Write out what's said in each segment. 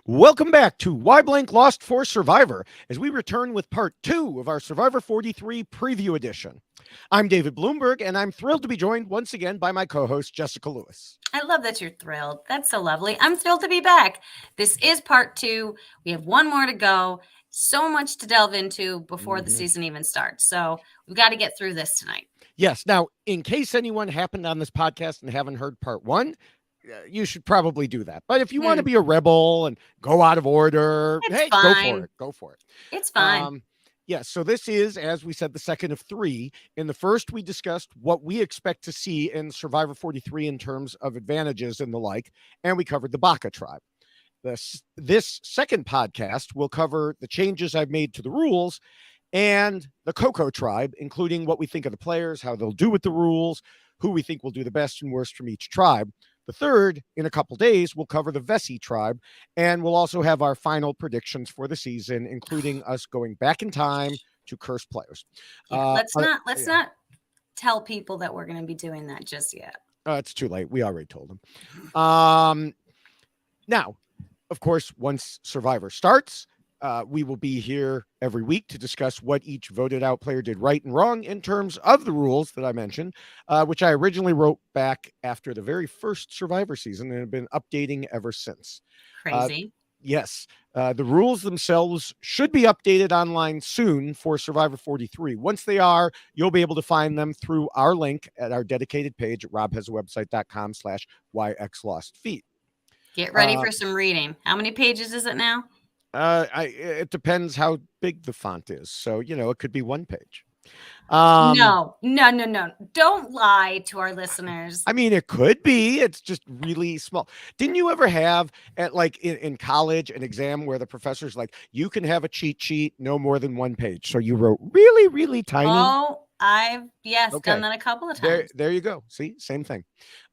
Welcome back to Why Blank Lost for Survivor as we return with part 2 of our Survivor 43 preview edition. I'm David Bloomberg, and I'm thrilled to be joined once again by my co-host, Jessica Lewis. I love that you're thrilled. That's so lovely. I'm thrilled to be back. This is part 2. We have one more to go. So much to delve into before the season even starts. So we've got to get through this tonight. Yes. Now, in case anyone happened on this podcast and haven't heard part 1, you should probably do that. But if you want to be a rebel and go out of order, It's go fine. for it. Go for it. It's fine. Yes, so this is, as we said, the second of 3. In the first, we discussed what we expect to see in Survivor 43 in terms of advantages and the like, and we covered the Baka tribe. This second podcast will cover the changes I've made to the rules and the Coco tribe, including what we think of the players, how they'll do with the rules, who we think will do the best and worst from each tribe. The third, in a couple days, we'll cover the Vessi tribe, and we'll also have our final predictions for the season, including us going back in time to curse players. Yeah, let's not tell people that we're going to be doing that just yet. It's too late. We already told them. Now, of course, once Survivor starts, we will be here every week to discuss what each voted out player did right and wrong in terms of the rules that I mentioned, which I originally wrote back after the very first Survivor season and have been updating ever since. Crazy. Yes. The rules themselves should be updated online soon for Survivor 43. Once they are, you'll be able to find them through our link at our dedicated page at robhasawebsite.com/yxlostfeed. Get ready for some reading. How many pages is it now? It depends how big the font is. So, it could be 1 page. No. Don't lie to our listeners. I mean, it could be. It's just really small. Didn't you ever have at in college an exam where the professor's like, you can have a cheat sheet no more than 1 page. So you wrote really, really tiny. Oh, I've done that a couple of times. There you go. See, same thing.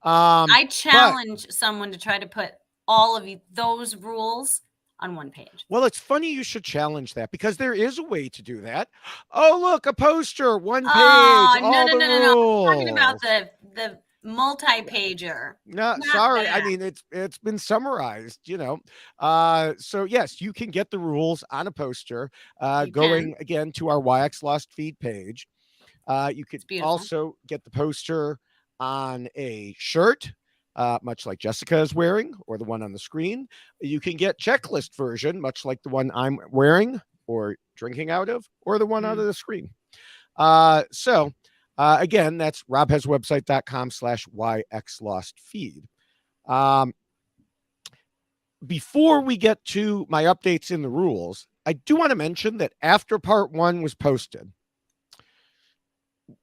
I challenge someone to try to put all of those rules on 1 page. Well, it's funny you should challenge that because there is a way to do that. Oh, look, a poster, 1 page. No. I'm talking about the multi-pager. No, sorry. That. I mean, it's been summarized, So yes, you can get the rules on a poster, going again to our YX Lost feed page. You could also get the poster on a shirt. Much like Jessica is wearing, or the one on the screen. You can get checklist version, much like the one I'm wearing or drinking out of, or the one out of the screen. So again, that's robhaswebsite.com/yxlostfeed. Before we get to my updates in the rules, I do want to mention that after part 1 was posted,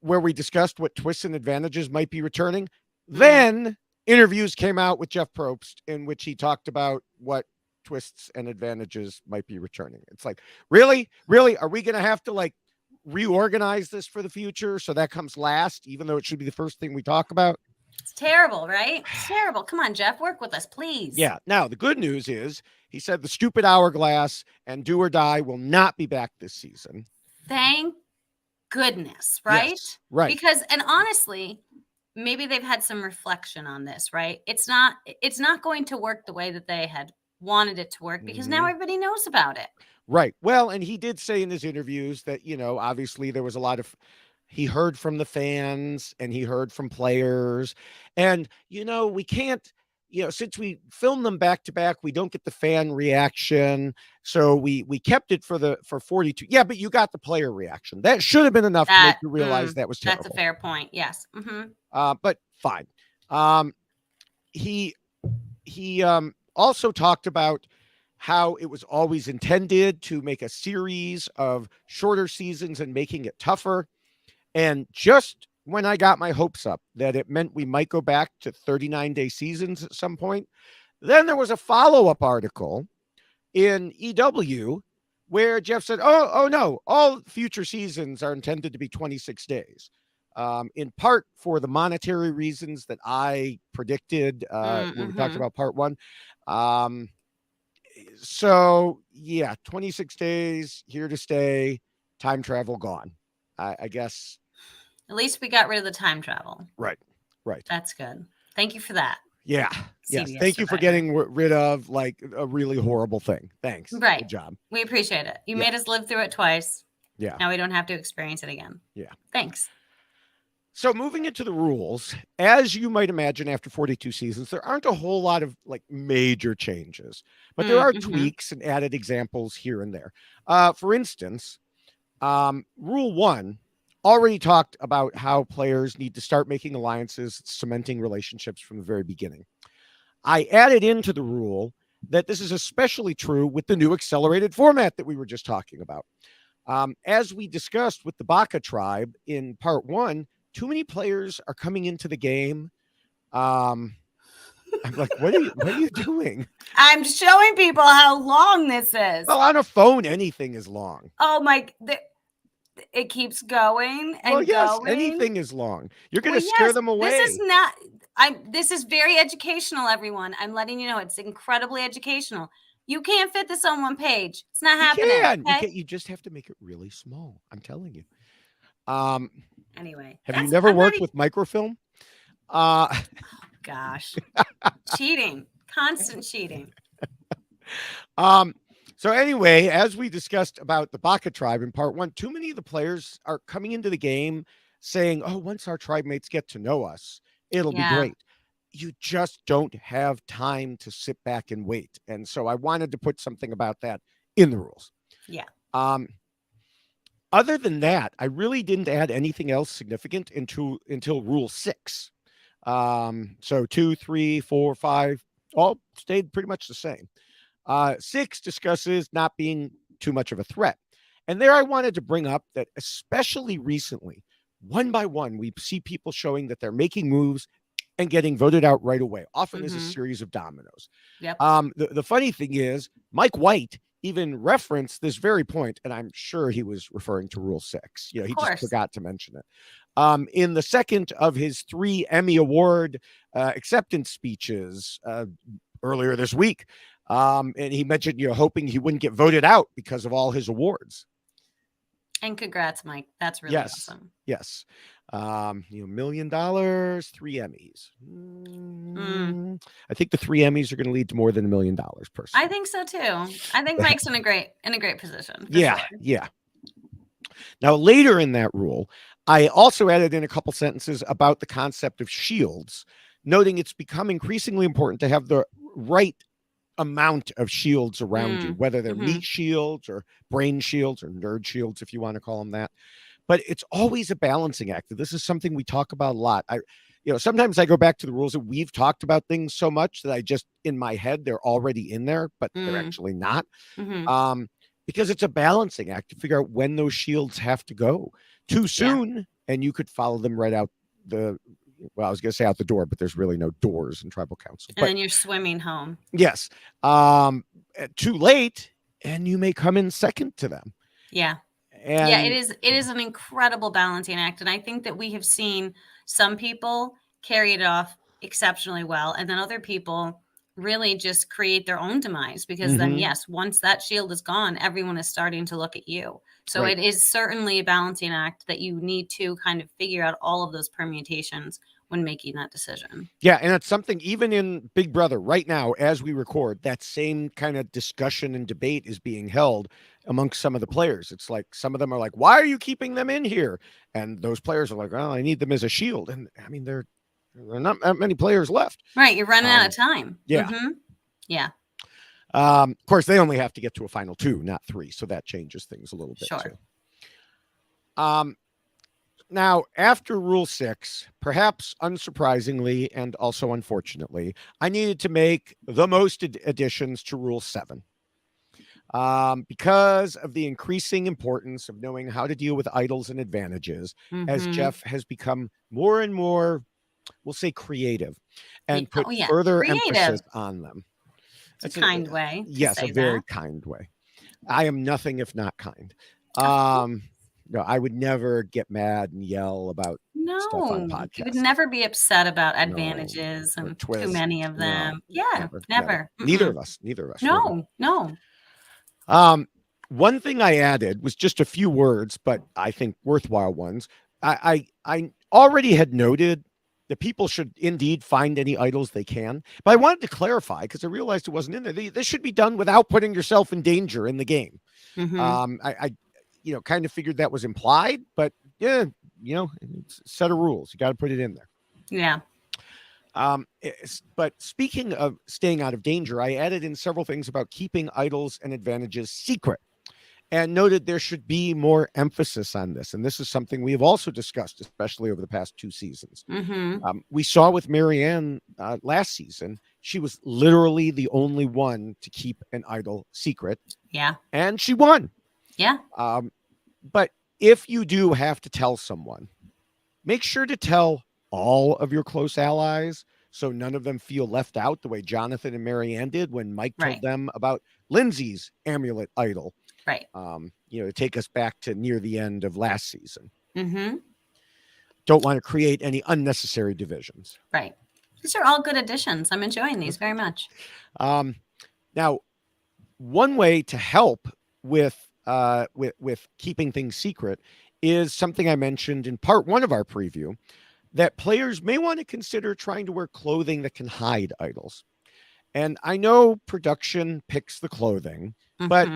where we discussed what twists and advantages might be returning, then interviews came out with Jeff Probst in which he talked about what twists and advantages might be returning. It's like, really? Are we going to have to reorganize this for the future? So that comes last, even though it should be the first thing we talk about. It's terrible, right? It's terrible. Come on, Jeff, work with us, please. Yeah. Now, the good news is he said the stupid hourglass and do or die will not be back this season. Thank goodness, right? Yes, right. Because, and honestly, maybe they've had some reflection on this, right? It's not going to work the way that they had wanted it to work because now everybody knows about it. Right. Well, and he did say in his interviews that, obviously there was a lot of, he heard from the fans and he heard from players and, we can't, since we film them back to back, we don't get the fan reaction. So we kept it for 42. Yeah, but you got the player reaction. That should have been enough to make you realize that was terrible. That's a fair point. Yes. But fine. He also talked about how it was always intended to make a series of shorter seasons and making it tougher. And just when I got my hopes up that it meant we might go back to 39-day seasons at some point, then there was a follow-up article in EW where Jeff said, oh no, all future seasons are intended to be 26 days. In part for the monetary reasons that I predicted when we talked about part 1. So yeah, 26 days, here to stay, time travel gone. I guess. At least we got rid of the time travel. Right. That's good. Thank you for that. Yeah. Yes. CBS Thank you for Survivor. getting rid of like a really horrible thing. Thanks. Right. Good job. We appreciate it. You Yeah. made us live through it twice. Yeah. Now we don't have to experience it again. Yeah. Thanks. So moving into the rules, as you might imagine, after 42 seasons, there aren't a whole lot of like major changes, but there are tweaks and added examples here and there. For instance, Rule 1 already talked about how players need to start making alliances, cementing relationships from the very beginning. I added into the rule that this is especially true with the new accelerated format that we were just talking about. As we discussed with the Baka tribe in part 1, too many players are coming into the game. I'm like, what are you doing? I'm showing people how long this is. Well, on a phone, anything is long. Oh my, it keeps going and well, yes, going. Anything is long. You're going to scare them away. This is not. This is very educational, everyone. I'm letting you know it's incredibly educational. You can't fit this on one page. It's not happening. Okay? You just have to make it really small. I'm telling you. Anyway, have you never worked with microfilm? Oh, gosh, cheating, constant cheating. So anyway, as we discussed about the Baka tribe in part 1, too many of the players are coming into the game saying, "Oh, once our tribe mates get to know us, it'll be great." You just don't have time to sit back and wait. And so I wanted to put something about that in the rules. Yeah. Other than that, I really didn't add anything else significant until Rule 6. So 2, 3, 4, 5 all stayed pretty much the same. 6 discusses not being too much of a threat. And there I wanted to bring up that especially recently, one by one, we see people showing that they're making moves and getting voted out right away. Often as a series of dominoes. Yep. The funny thing is, Mike White even referenced this very point, and I'm sure he was referring to Rule 6. He just forgot to mention it. In the second of his 3 Emmy Award acceptance speeches earlier this week, and he mentioned, hoping he wouldn't get voted out because of all his awards. And congrats, Mike. That's really awesome. Yes. $1 million, 3 Emmys. I think the 3 Emmys are going to lead to more than $1 million personally. I think so too. I think Mike's in a great position. Yeah. Now, later in that rule, I also added in a couple sentences about the concept of shields, noting it's become increasingly important to have the right amount of shields around you, whether they're meat shields or brain shields or nerd shields, if you want to call them that. But it's always a balancing act. This is something we talk about a lot. Sometimes I go back to the rules and we've talked about things so much that I just, in my head, they're already in there, but they're actually not. Because it's a balancing act to figure out when those shields have to go. Too soon, and you could follow them right out I was going to say out the door, but there's really no doors in tribal council. And then you're swimming home. Yes. Too late, and you may come in second to them. Yeah. And it is an incredible balancing act. And I think that we have seen some people carry it off exceptionally well. And then other people really just create their own demise because then, yes, once that shield is gone, everyone is starting to look at you. So it is certainly a balancing act that you need to kind of figure out all of those permutations when making that decision. Yeah. And it's something even in Big Brother right now, as we record, that same kind of discussion and debate is being held amongst some of the players. It's like, some of them are like, why are you keeping them in here? And those players are like, well, I need them as a shield. And I mean, there are not that many players left. Right. You're running out of time. Yeah. Yeah. Of course, they only have to get to a final 2, not 3. So that changes things a little bit too. Now, after Rule 6, perhaps unsurprisingly and also unfortunately, I needed to make the most additions to Rule 7. Because of the increasing importance of knowing how to deal with idols and advantages, as Jeff has become more and more, we'll say, creative and put further emphasis on them. It's a kind way. Yes, a very kind way. I am nothing if not kind. No, I would never get mad and yell about stuff on podcasts. You would never be upset about advantages and too many of them. Never. Neither of us. No. One thing I added was just a few words, but I think worthwhile ones. I already had noted the people should indeed find any idols they can. But I wanted to clarify because I realized it wasn't in there. This should be done without putting yourself in danger in the game. I kind of figured that was implied, but yeah, it's a set of rules. You got to put it in there. Yeah. But speaking of staying out of danger, I added in several things about keeping idols and advantages secret and noted there should be more emphasis on this. And this is something we have also discussed, especially over the past 2 seasons. We saw with Marianne last season, she was literally the only one to keep an idol secret. Yeah. And she won. Yeah. But if you do have to tell someone, make sure to tell all of your close allies so none of them feel left out the way Jonathan and Marianne did when Mike told them about Lindsay's amulet idol. Right. To take us back to near the end of last season. Don't want to create any unnecessary divisions. Right. These are all good additions. I'm enjoying these very much. Now, one way to help with keeping things secret is something I mentioned in part 1 of our preview, that players may want to consider trying to wear clothing that can hide idols. And I know production picks the clothing, but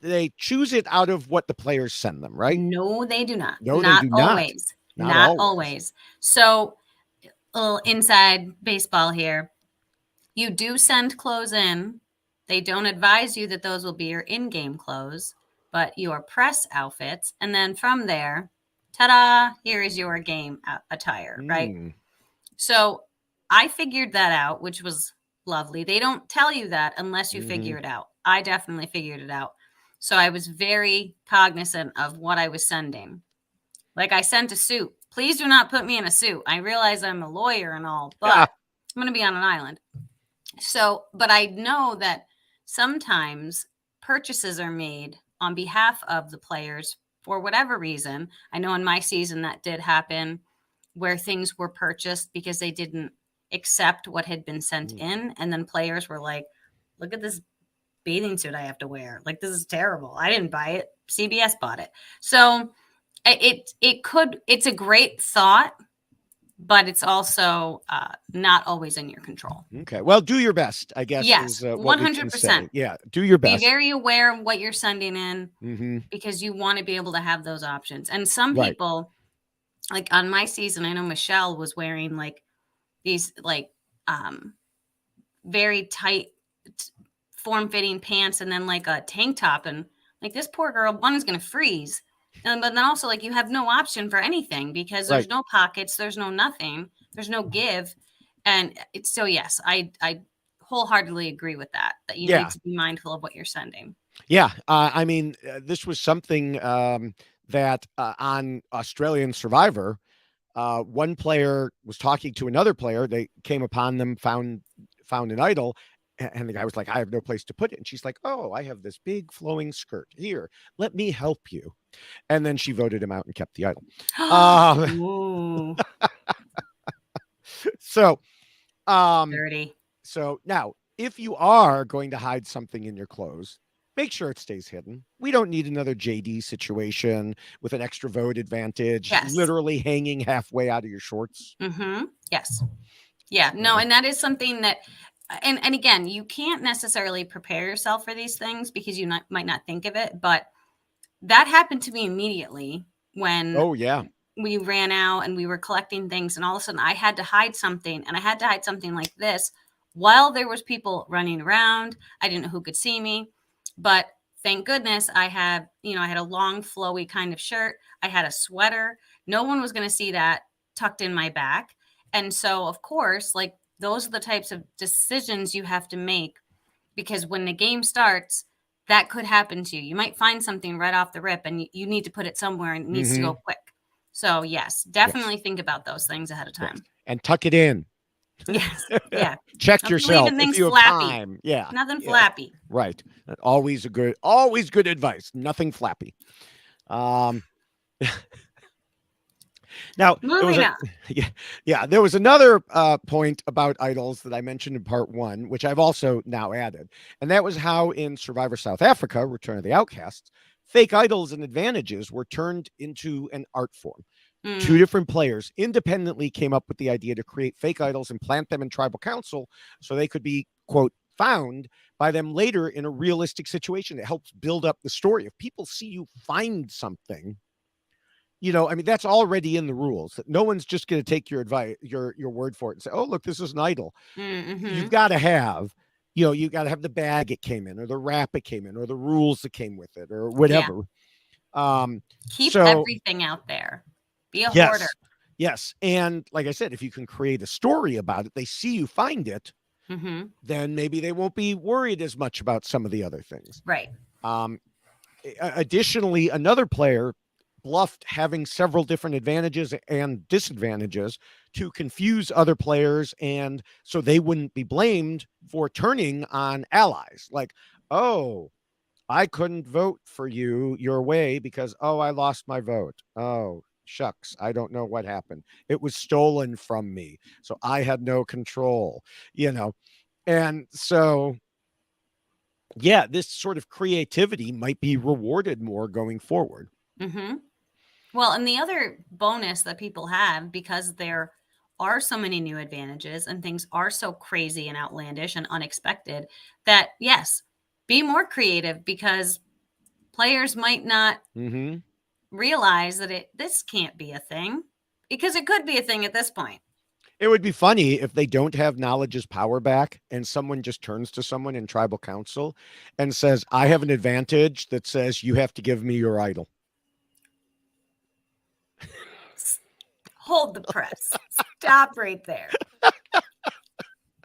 they choose it out of what the players send them, right? No, they do not. No, not they do always. Not always. So, a little inside baseball here. You do send clothes in. They don't advise you that those will be your in-game clothes, but your press outfits. And then from there, ta-da, here is your game attire, right? So I figured that out, which was lovely. They don't tell you that unless you figure it out. I definitely figured it out. So I was very cognizant of what I was sending. Like I sent a suit. Please do not put me in a suit. I realize I'm a lawyer and all, but I'm going to be on an island. So, but I know that sometimes purchases are made on behalf of the players for whatever reason. I know in my season that did happen where things were purchased because they didn't accept what had been sent in. And then players were like, look at this bathing suit I have to wear. Like, this is terrible. I didn't buy it. CBS bought it. So it's a great thought, but it's also not always in your control. Okay. Well, do your best, I guess. Yes, 100%. Yeah, do your best. Be very aware of what you're sending in because you want to be able to have those options. And some people, like on my season, I know Michelle was wearing like these like very tight form-fitting pants and then like a tank top. And like this poor girl, one is going to freeze. But then also like you have no option for anything because there's no pockets, there's no nothing, there's no give. And it's so, yes, I wholeheartedly agree with that you need to be mindful of what you're sending. Yeah. I mean, this was something that on Australian Survivor, one player was talking to another player. They came upon them, found an idol. And the guy was like, I have no place to put it. And she's like, oh, I have this big flowing skirt. Here, let me help you. And then she voted him out and kept the idol. So, dirty. So now, if you are going to hide something in your clothes, make sure it stays hidden. We don't need another JD situation with an extra vote advantage, literally hanging halfway out of your shorts. Yes. Yeah. No, and that is something that. And again, you can't necessarily prepare yourself for these things because you might not think of it, but that happened to me immediately when we ran out and we were collecting things and all of a sudden I had to hide something and I had to hide something like this while there was people running around. I didn't know who could see me, but thank goodness I had a long flowy kind of shirt. I had a sweater. No one was going to see that tucked in my back. And so of course, like, those are the types of decisions you have to make because when the game starts, that could happen to you. You might find something right off the rip and you need to put it somewhere and it needs to go quick. So yes, definitely think about those things ahead of time. And tuck it in. Yes. Yeah. Check yourself if you have time. Yeah. Nothing flappy. Right. Always good advice. Nothing flappy. Now, there was another point about idols that I mentioned in part 1, which I've also now added. And that was how in Survivor South Africa, Return of the Outcasts, fake idols and advantages were turned into an art form. Two different players independently came up with the idea to create fake idols and plant them in tribal council so they could be, quote, found by them later in a realistic situation. It helps build up the story. If people see you find something, I mean, that's already in the rules. No one's just going to take your advice, your word for it and say, oh, look, this is an idol. You've got to have, you got to have the bag it came in, or the RHAP it came in, or the rules that came with it, or whatever. Keep everything out there. Be a hoarder. Yes. And like I said, if you can create a story about it, they see you find it, then maybe they won't be worried as much about some of the other things. Right. Additionally, another player bluffed having several different advantages and disadvantages to confuse other players, and so they wouldn't be blamed for turning on allies. Like, oh, I couldn't vote for your way because, I lost my vote. Oh, shucks, I don't know what happened. It was stolen from me, so I had no control, And so, yeah, this sort of creativity might be rewarded more going forward. Well, and the other bonus that people have, because there are so many new advantages and things are so crazy and outlandish and unexpected, that yes, be more creative, because players might not realize that this can't be a thing, because it could be a thing at this point. It would be funny if they don't have knowledge is power back and someone just turns to someone in tribal council and says, I have an advantage that says you have to give me your idol. Hold the press. Stop right there.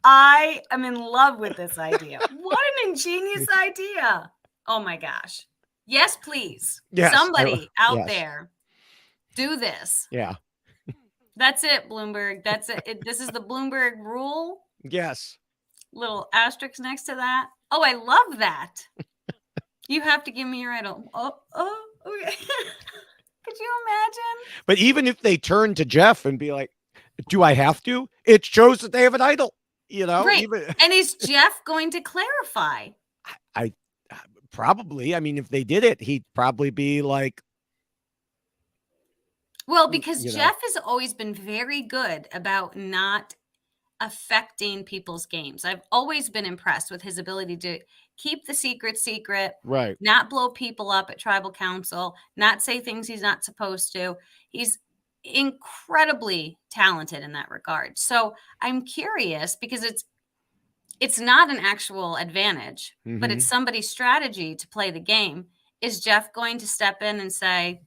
I am in love with this idea. What an ingenious idea. Oh my gosh. Yes, please. Yes, somebody out there, do this. Yeah. That's it, Bloomberg. That's it. This is the Bloomberg rule. Yes. Little asterisk next to that. Oh, I love that. You have to give me your idol. Oh, okay. Could you imagine? But even if they turn to Jeff and be like, do I have to? It shows that they have an idol, Right. And is Jeff going to clarify? I probably. I mean, if they did it, he'd probably be like. Well, because Jeff has always been very good about not affecting people's games. I've always been impressed with his ability to keep the secret, right? Not blow people up at tribal council, not say things he's not supposed to. He's incredibly talented in that regard. So I'm curious, because it's not an actual advantage, but it's somebody's strategy to play the game. Is Jeff going to step in and say,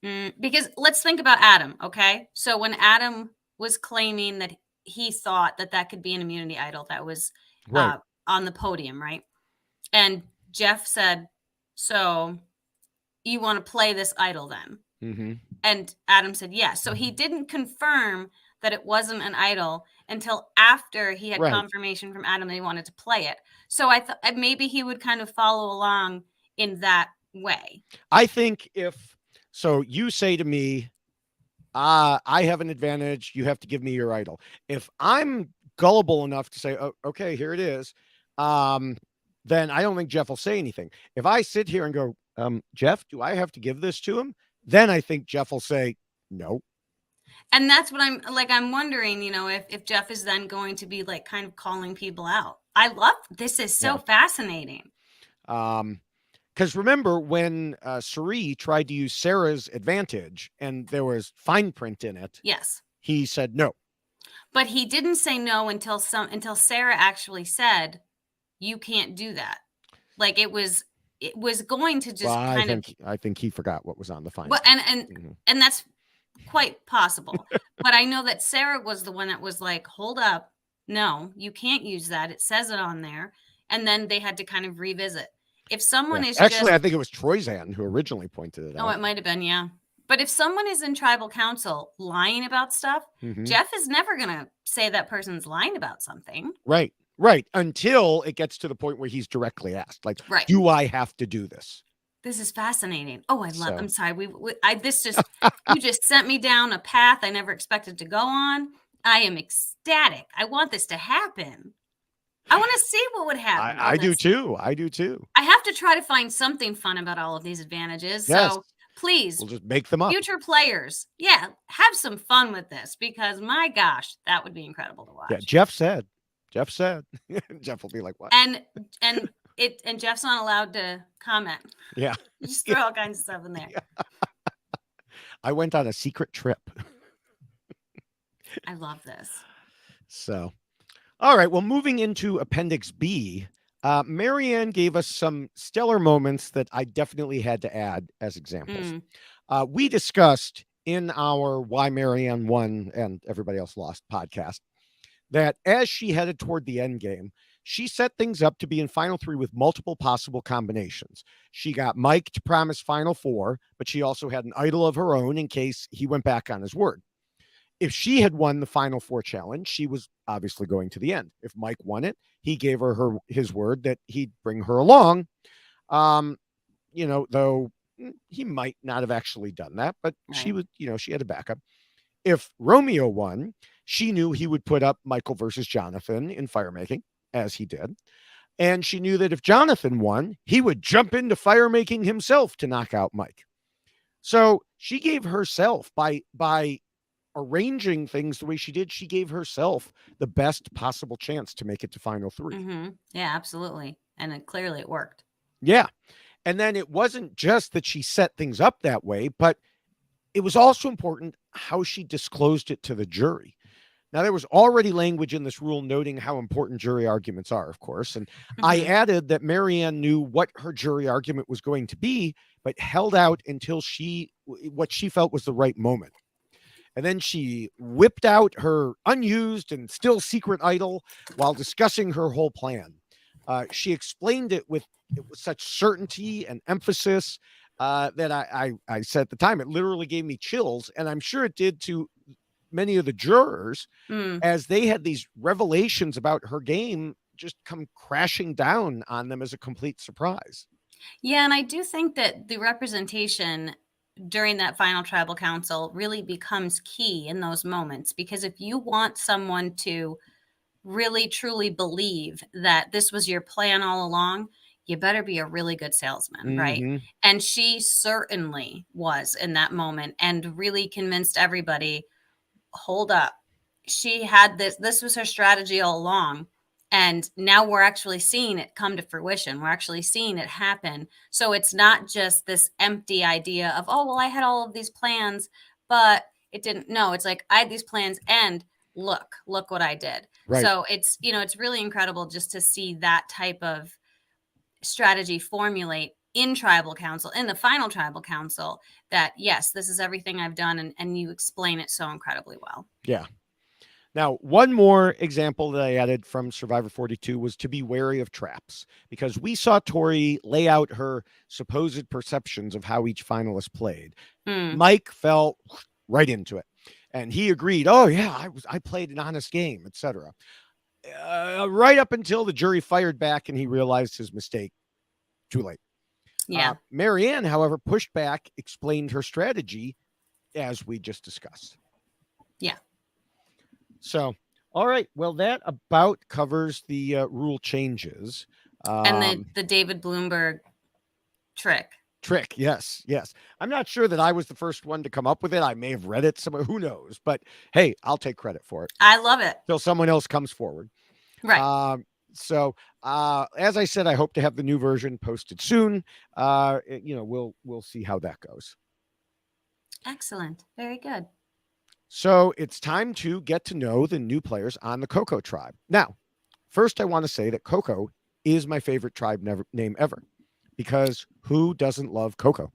because let's think about Adam. Okay. So when Adam was claiming that he thought that could be an immunity idol that was on the podium, right? And Jeff said, so you want to play this idol then? And Adam said, yes. So he didn't confirm that it wasn't an idol until after he had confirmation from Adam that he wanted to play it. So I thought maybe he would kind of follow along in that way. I think so you say to me, I have an advantage, you have to give me your idol. If I'm gullible enough to say, oh, okay, here it is, then I don't think Jeff will say anything. If I sit here and go, Jeff, do I have to give this to him? Then I think Jeff will say no. And that's what I'm wondering, if Jeff is then going to be like kind of calling people out. I love this. Is so fascinating. Because remember when Suri tried to use Sarah's advantage and there was fine print in it. Yes. He said no. But he didn't say no until Sarah actually said, you can't do that. Like it was going to just I think he forgot what was on the fine. Well, and that's quite possible. But I know that Sarah was the one that was like, hold up. No, you can't use that. It says it on there. And then they had to kind of revisit. If someone is actually, I think it was Troyzan who originally pointed it out. Oh, it might have been, yeah. But if someone is in tribal council lying about stuff, Jeff is never going to say that person's lying about something. Right. Until it gets to the point where he's directly asked, like, do I have to do this? This is fascinating. Oh, I'm sorry. You just sent me down a path I never expected to go on. I am ecstatic. I want this to happen. I want to see what would happen. I do too. I have to try to find something fun about all of these advantages. Yes. So Please, We'll just make them up. future players, have some fun with this, because my gosh, that would be incredible to watch. Yeah, Jeff said. Jeff will be like, what? And Jeff's not allowed to comment. Yeah. Just throw all kinds of stuff in there. Yeah. I went on a secret trip. I love this. So, all right. Well, moving into Appendix B, Marianne gave us some stellar moments that I definitely had to add as examples. We discussed in our Why Marianne Won and Everybody Else Lost podcast that as she headed toward the end game, she set things up to be in Final 3 with multiple possible combinations. She got Mike to promise Final 4, but she also had an idol of her own in case he went back on his word. If she had won the Final 4 challenge, she was obviously going to the end. If Mike won it, he gave her his word that he'd bring her along. Though he might not have actually done that, but she was, she had a backup. If Romeo won, she knew he would put up Michael versus Jonathan in firemaking, as he did. And she knew that if Jonathan won, he would jump into firemaking himself to knock out Mike. So she gave herself, by arranging things the way she did, she gave herself the best possible chance to make it to Final 3. Mm-hmm. Yeah, absolutely. And clearly it worked. Yeah. And then it wasn't just that she set things up that way, but it was also important how she disclosed it to the jury. Now, there was already language in this rule noting how important jury arguments are, of course. And I added that Marianne knew what her jury argument was going to be, but held out until what she felt was the right moment. And then she whipped out her unused and still secret idol while discussing her whole plan. She explained it with such certainty and emphasis that I said at the time, it literally gave me chills. And I'm sure it did to many of the jurors as they had these revelations about her game just come crashing down on them as a complete surprise. Yeah, and I do think that the representation during that final tribal council really becomes key in those moments, because if you want someone to really truly believe that this was your plan all along, you better be a really good salesman, right? And she certainly was in that moment and really convinced everybody, hold up, she had this was her strategy all along. And now we're actually seeing it come to fruition. We're actually seeing it happen. So it's not just this empty idea of, oh, well, I had all of these plans, but it didn't. No, it's like, I had these plans and look what I did. Right. So it's, it's really incredible just to see that type of strategy formulate in tribal council, in the final tribal council, that yes, this is everything I've done. And you explain it so incredibly well. Yeah. Now, one more example that I added from Survivor 42 was to be wary of traps, because we saw Tori lay out her supposed perceptions of how each finalist played. Mike fell right into it, and he agreed, oh yeah, I played an honest game, etc. Right up until the jury fired back and he realized his mistake. Too late. Yeah. Marianne, however, pushed back, explained her strategy as we just discussed. Yeah. So, all right. Well, that about covers the rule changes. And the David Bloomberg trick. Yes. I'm not sure that I was the first one to come up with it. I may have read it somewhere. Who knows? But hey, I'll take credit for it. I love it. Till someone else comes forward. Right. So, as I said, I hope to have the new version posted soon. We'll see how that goes. Excellent. Very good. So it's time to get to know the new players on the Coco tribe. Now, first I want to say that Coco is my favorite tribe name ever, because who doesn't love Coco?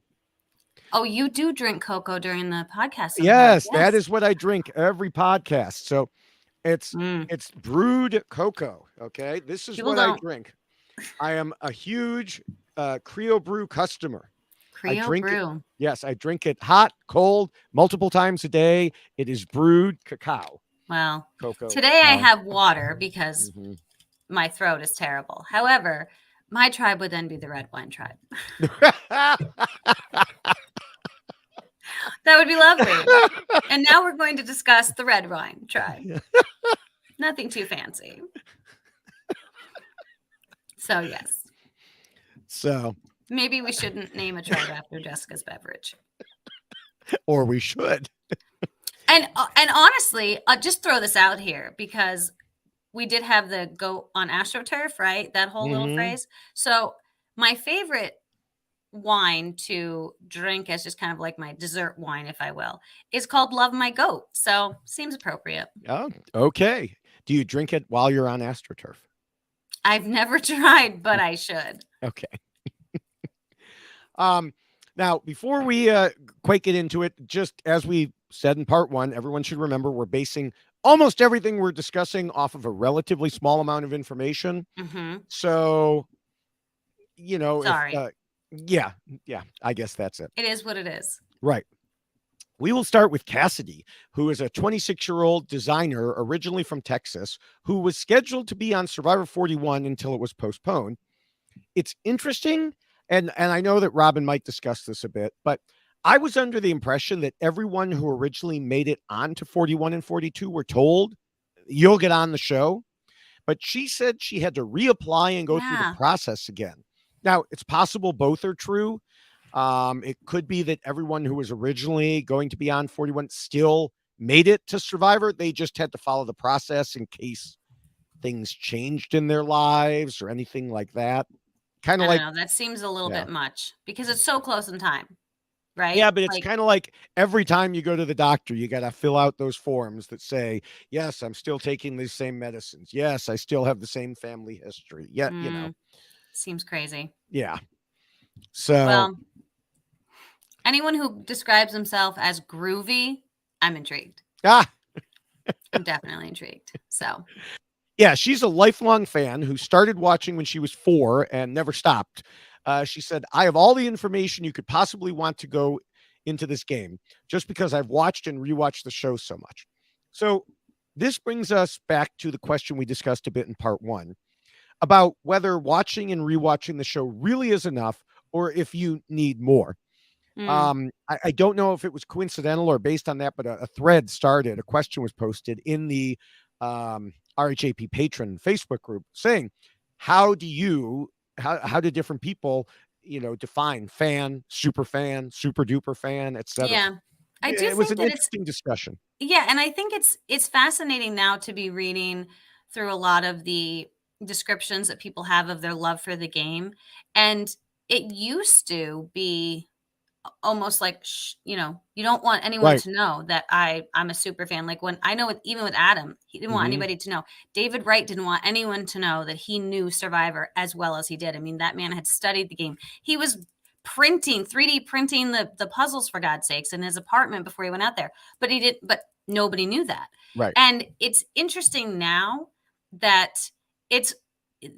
Oh, you do drink Coco during the podcast. Yes, that is what I drink every podcast. So it's brewed Coco. Okay. This is what I drink. I am a huge Creo Brew customer. Creo Brew. Yes, I drink it hot, cold, multiple times a day. It is brewed cacao. Well, Coco. Today I have water because my throat is terrible. However, my tribe would then be the red wine tribe. That would be lovely. And now we're going to discuss the red wine tribe. Nothing too fancy. So, yes. So maybe we shouldn't name a tribe after Jessica's beverage. or we should. And honestly, I'll just throw this out here because we did have the go on AstroTurf, right? That whole little Mhm. phrase. So my favorite wine to drink as just kind of like my dessert wine, if I will, is called Love My Goat. So seems appropriate. Oh, okay. Do you drink it while you're on AstroTurf? I've never tried, but I should. Okay. Um, Now, before we quite get into it, just as we said in part one, everyone should remember we're basing almost everything we're discussing off of a relatively small amount of information. Mm-hmm. So, if Sorry. yeah, yeah, I guess that's it. It is what it is. Right. We will start with Cassidy, who is a 26-year-old designer originally from Texas, who was scheduled to be on Survivor 41 until it was postponed. It's interesting, and I know that Robin might discuss this a bit, but I was under the impression that everyone who originally made it onto 41 and 42 were told, you'll get on the show. But she said she had to reapply and go through the Yeah. process again. Now, it's possible both are true. It could be that everyone who was originally going to be on 41 still made it to Survivor. They just had to follow the process in case things changed in their lives or anything like that. Kind I of don't like, know. That seems a little yeah. bit much because it's so close in time, right? Yeah, but it's Like, kind of like every time you go to the doctor, you got to fill out those forms that say, yes, I'm still taking these same medicines. Yes, I still have the same family history. Yeah, seems crazy. yeah. So, Well, anyone who describes himself as groovy, I'm intrigued. ah, I'm definitely intrigued. So, yeah, she's a lifelong fan who started watching when she was 4 and never stopped. She said, I have all the information you could possibly want to go into this game just because I've watched and rewatched the show so much. So, this brings us back to the question we discussed a bit in part one about whether watching and rewatching the show really is enough or if you need more. I don't know if it was coincidental or based on that, but a thread started, a question was posted in the RHAP patron Facebook group saying, how do different people, define fan, super duper fan, etc. yeah. I do It was think an that it's interesting discussion. yeah, and I think it's fascinating now to be reading through a lot of the descriptions that people have of their love for the game. And it used to be almost like you don't want anyone Right. to know that I'm a super fan. Like when I know even with Adam, he didn't want Hmm. anybody to know. David Wright didn't want anyone to know that he knew Survivor as well as he did. I mean, that man had studied the game. He was printing 3D printing the puzzles, for God's sakes, in his apartment before he went out there, but nobody knew that. Right. And it's interesting now that it's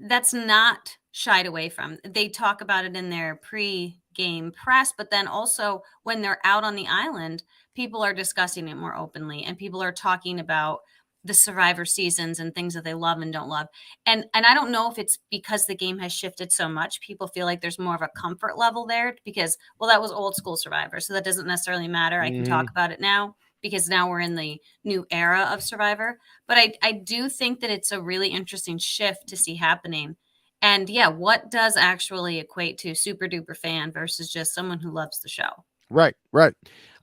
that's not shied away from. They talk about it in their pre-game press, but then also when they're out on the island, people are discussing it more openly and people are talking about the Survivor seasons and things that they love and don't love. And I don't know if it's because the game has shifted so much, people feel like there's more of a comfort level there because, well, that was old school Survivor, so that doesn't necessarily matter. I can Hmm. talk about it now because now we're in the new era of Survivor. But I do think that it's a really interesting shift to see happening. And yeah, what does actually equate to super duper fan versus just someone who loves the show? Right, right.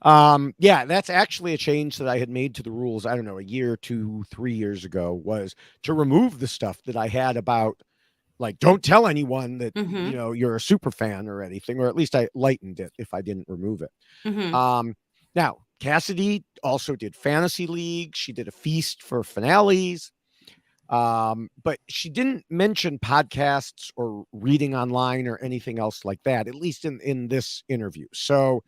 Yeah, that's actually a change that I had made to the rules, I don't know, a year, 2, 3 years ago, was to remove the stuff that I had about, like, don't tell anyone that, Mm-hmm. you're a super fan or anything, or at least I lightened it if I didn't remove it. Mm-hmm. Now, Cassidy also did fantasy league. She did a feast for finales. But she didn't mention podcasts or reading online or anything else like that, at least in this interview. So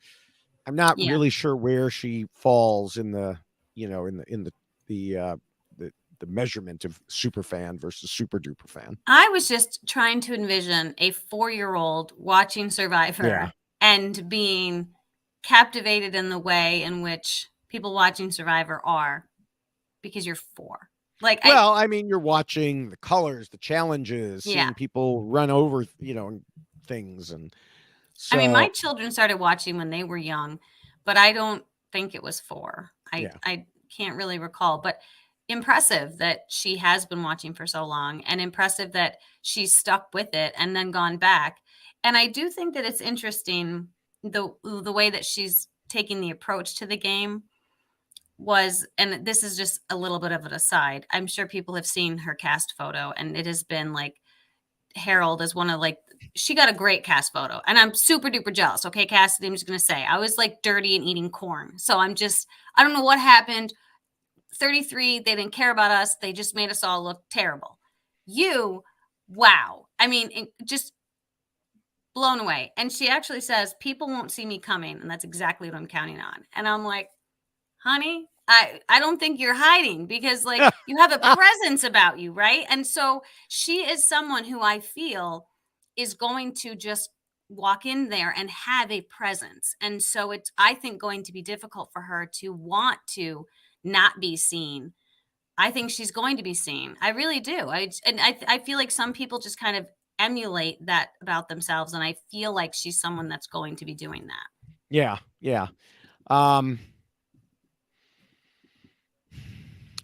I'm not Yeah. really sure where she falls in the, the uh the the measurement of super fan versus super duper fan. I was just trying to envision a 4-year-old watching Yeah. Survivor and being captivated in the way in which people watching Survivor are because you're 4. Like Well, I mean, you're watching the colors, the challenges, yeah. seeing people run over, things. And I mean, my so, children started watching when they were young, but I don't think it was 4. yeah. I can't really recall, but impressive that she has been watching for so long and impressive that she's stuck with it and then gone back. And I do think that it's interesting the way that she's taking the approach to the game was, and this is just a little bit of an aside, I'm sure people have seen her cast photo, and it has been like Harold as one of like, she got a great cast photo, and I'm super duper jealous. Okay, Cassidy, I'm just gonna say I was like dirty and eating corn, so I don't know what happened. 33, they didn't care about us. They just made us all look terrible. You, wow. I mean, just blown away. And she actually says, people won't see me coming. And that's exactly what I'm counting on. And I'm like, honey, I don't think you're hiding, because like you have a presence about you, right? And so she is someone who I feel is going to just walk in there and have a presence. And so it's, I think, going to be difficult for her to want to not be seen. I think she's going to be seen. I really do. I feel like some people just kind of emulate that about themselves, and I feel like she's someone that's going to be doing that. Yeah.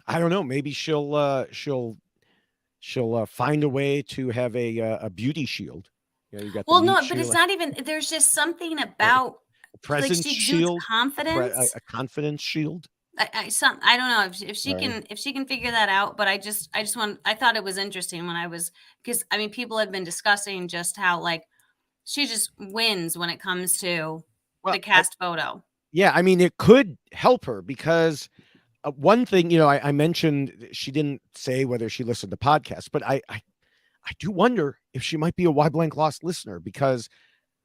I don't know. Maybe she'll find a way to have a beauty shield. You got well, no, but it's not even. There's just something about a presence like she shield, confidence, a confidence shield. I don't know if she can figure that out, but I thought it was interesting when because I mean, people have been discussing just how like she just wins when it comes to the cast photo. Yeah, I mean, it could help her because one thing, I mentioned she didn't say whether she listened to podcasts, but I do wonder if she might be a Why Blank Lost listener, because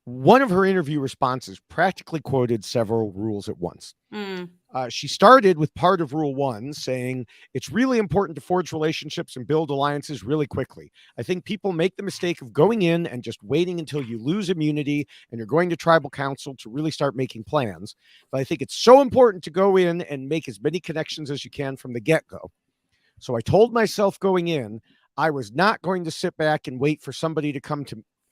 one of her interview responses practically quoted several rules at once. She started with part of Rule 1 saying, it's really important to forge relationships and build alliances really quickly. I think people make the mistake of going in and just waiting until you lose immunity and you're going to tribal council to really start making plans. But I think it's so important to go in and make as many connections as you can from the get-go. So I told myself going in, I was not going to sit back and wait for somebody to come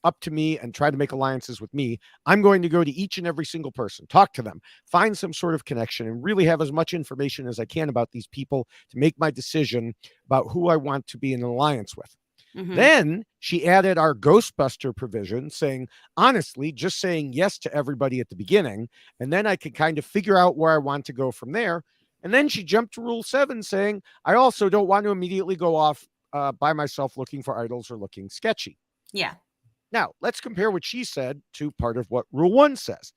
up to me and try to make alliances with me. I'm going to go to each and every single person, talk to them, find some sort of connection, and really have as much information as I can about these people to make my decision about who I want to be in an alliance with. Mm-hmm. Then she added our Ghostbuster provision, saying, honestly, just saying yes to everybody at the beginning, and then I could kind of figure out where I want to go from there. And then she jumped to Rule 7, saying, I also don't want to immediately go off by myself looking for idols or looking sketchy. Yeah. Now, let's compare what she said to part of what Rule 1 says.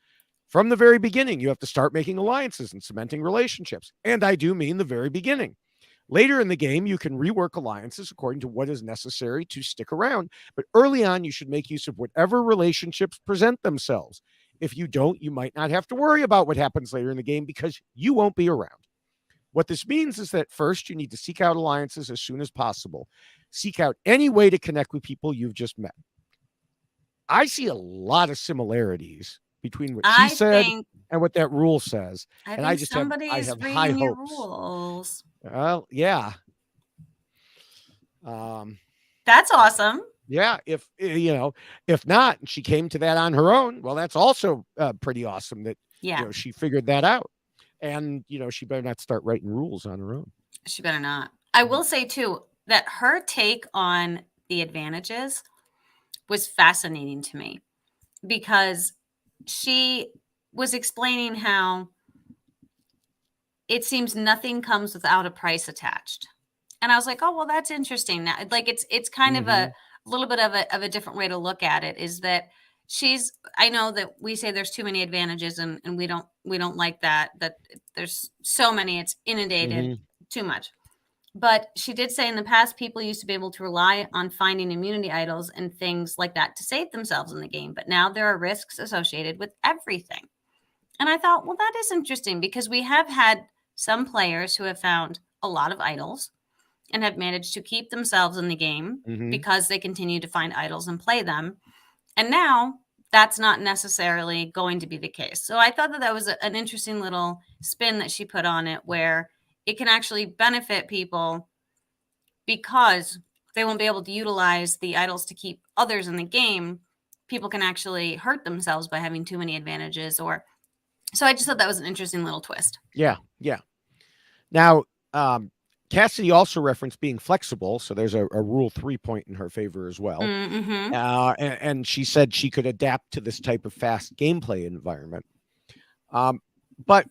From the very beginning, you have to start making alliances and cementing relationships. And I do mean the very beginning. Later in the game, you can rework alliances according to what is necessary to stick around. But early on, you should make use of whatever relationships present themselves. If you don't, you might not have to worry about what happens later in the game because you won't be around. What this means is that first, you need to seek out alliances as soon as possible. Seek out any way to connect with people you've just met. I see a lot of similarities between what she said and what that rule says. I just have high hopes. Rules. Well, yeah. That's awesome. Yeah. If not, she came to that on her own. Well, that's also pretty awesome that she figured that out. And, she better not start writing rules on her own. She better not. I will say, too, that her take on the advantages was fascinating to me, because she was explaining how it seems nothing comes without a price attached. And I was like, oh, well, that's interesting. Now, like, it's kind of a little bit of a different way to look at it, is that I know that we say there's too many advantages and we don't like that there's so many, it's inundated too much. But she did say in the past, people used to be able to rely on finding immunity idols and things like that to save themselves in the game. But now there are risks associated with everything. And I thought, well, that is interesting, because we have had some players who have found a lot of idols and have managed to keep themselves in the game because they continue to find idols and play them. And now that's not necessarily going to be the case. So I thought that was an interesting little spin that she put on it, where it can actually benefit people because they won't be able to utilize the idols to keep others in the game. People can actually hurt themselves by having too many advantages. So I just thought that was an interesting little twist. Yeah. Now, Cassidy also referenced being flexible. So there's a Rule 3 point in her favor as well. And she said she could adapt to this type of fast gameplay environment. But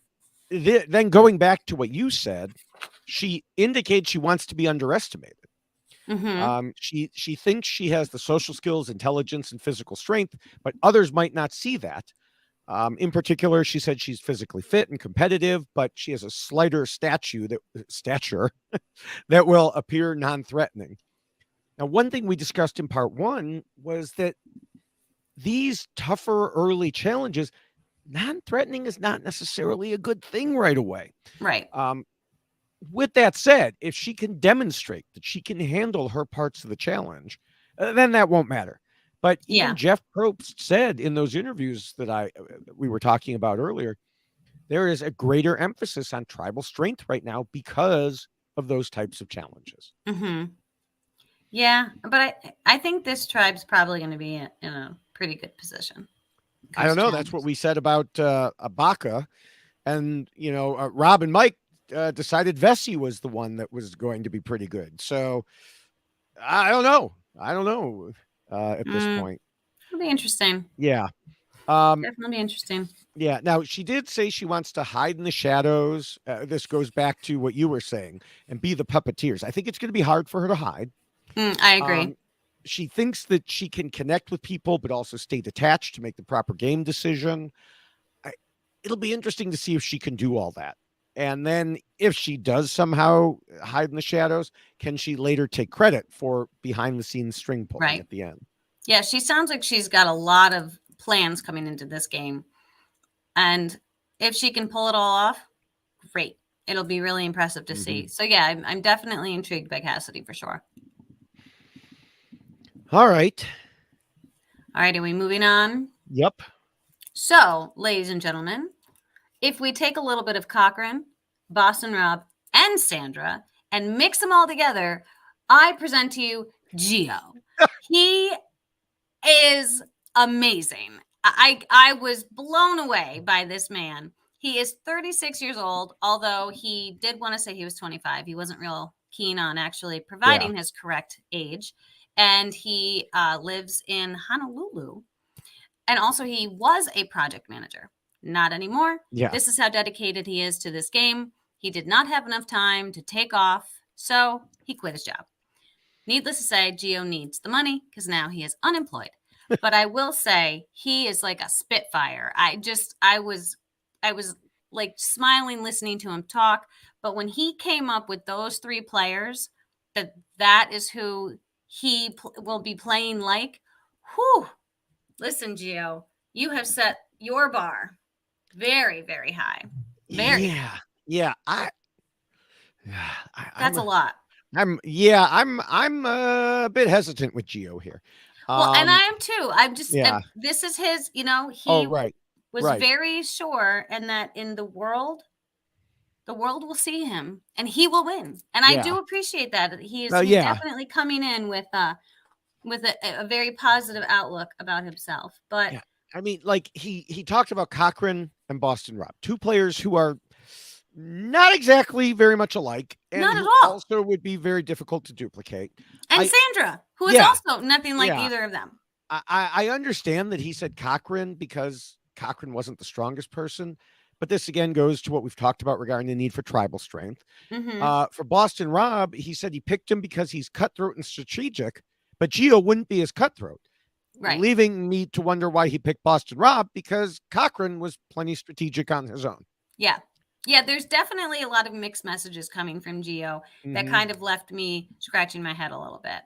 then going back to what you said, she indicates she wants to be underestimated. She thinks she has the social skills, intelligence, and physical strength, but others might not see that. In particular, she said she's physically fit and competitive, but she has a slighter stature that will appear non-threatening. Now, one thing we discussed in part one was that these tougher early challenges, non-threatening is not necessarily a good thing right away. Right. With that said, if she can demonstrate that she can handle her parts of the challenge, then that won't matter. But even Jeff Probst said in those interviews that we were talking about earlier, there is a greater emphasis on tribal strength right now because of those types of challenges. Yeah, but I think this tribe's probably going to be in a pretty good position. I don't know. That's what we said about Abaca. And, Rob and Mike decided Vesey was the one that was going to be pretty good. So I don't know. At this point. It'll be interesting. Yeah. Definitely be interesting. Yeah. Now, she did say she wants to hide in the shadows. This goes back to what you were saying, and be the puppeteers. I think it's going to be hard for her to hide. I agree. She thinks that she can connect with people, but also stay detached to make the proper game decision. It'll be interesting to see if she can do all that. And then if she does somehow hide in the shadows, can she later take credit for behind the scenes string pulling at the end? Yeah, she sounds like she's got a lot of plans coming into this game. And if she can pull it all off, great. It'll be really impressive to see. So yeah, I'm definitely intrigued by Cassidy for sure. All right. Are we moving on? Yep. So, ladies and gentlemen, if we take a little bit of Cochran, Boston Rob, and Sandra and mix them all together, I present to you Gio. He is amazing. I was blown away by this man. He is 36 years old, although he did want to say he was 25. He wasn't real keen on actually providing his correct age. And he lives in Honolulu. And also he was a project manager. Not anymore. Yeah. This is how dedicated he is to this game. He did not have enough time to take off, so he quit his job. Needless to say, Gio needs the money because now he is unemployed. But I will say he is like a spitfire. I was like smiling listening to him talk. But when he came up with those three players, that is who he will be playing like. Whew. Listen, Gio, you have set your bar very, very high. Very. Yeah. That's a lot. I'm a bit hesitant with Gio here. Well, and I am too. I'm just, this is his, he was very sure, and that in the world will see him and he will win. And I do appreciate that. He's definitely coming in with a very positive outlook about himself. But I mean, like he talked about Cochran and Boston Rob, two players who are not exactly very much alike, and not at all. Also would be very difficult to duplicate. And Sandra, who is also nothing like either of them. I understand that he said Cochran because Cochran wasn't the strongest person, but this again goes to what we've talked about regarding the need for tribal strength. For Boston Rob, he said he picked him because he's cutthroat and strategic, but Gio wouldn't be as cutthroat. Right. Leaving me to wonder why he picked Boston Rob because Cochran was plenty strategic on his own. Yeah. Yeah, there's definitely a lot of mixed messages coming from Gio that kind of left me scratching my head a little bit.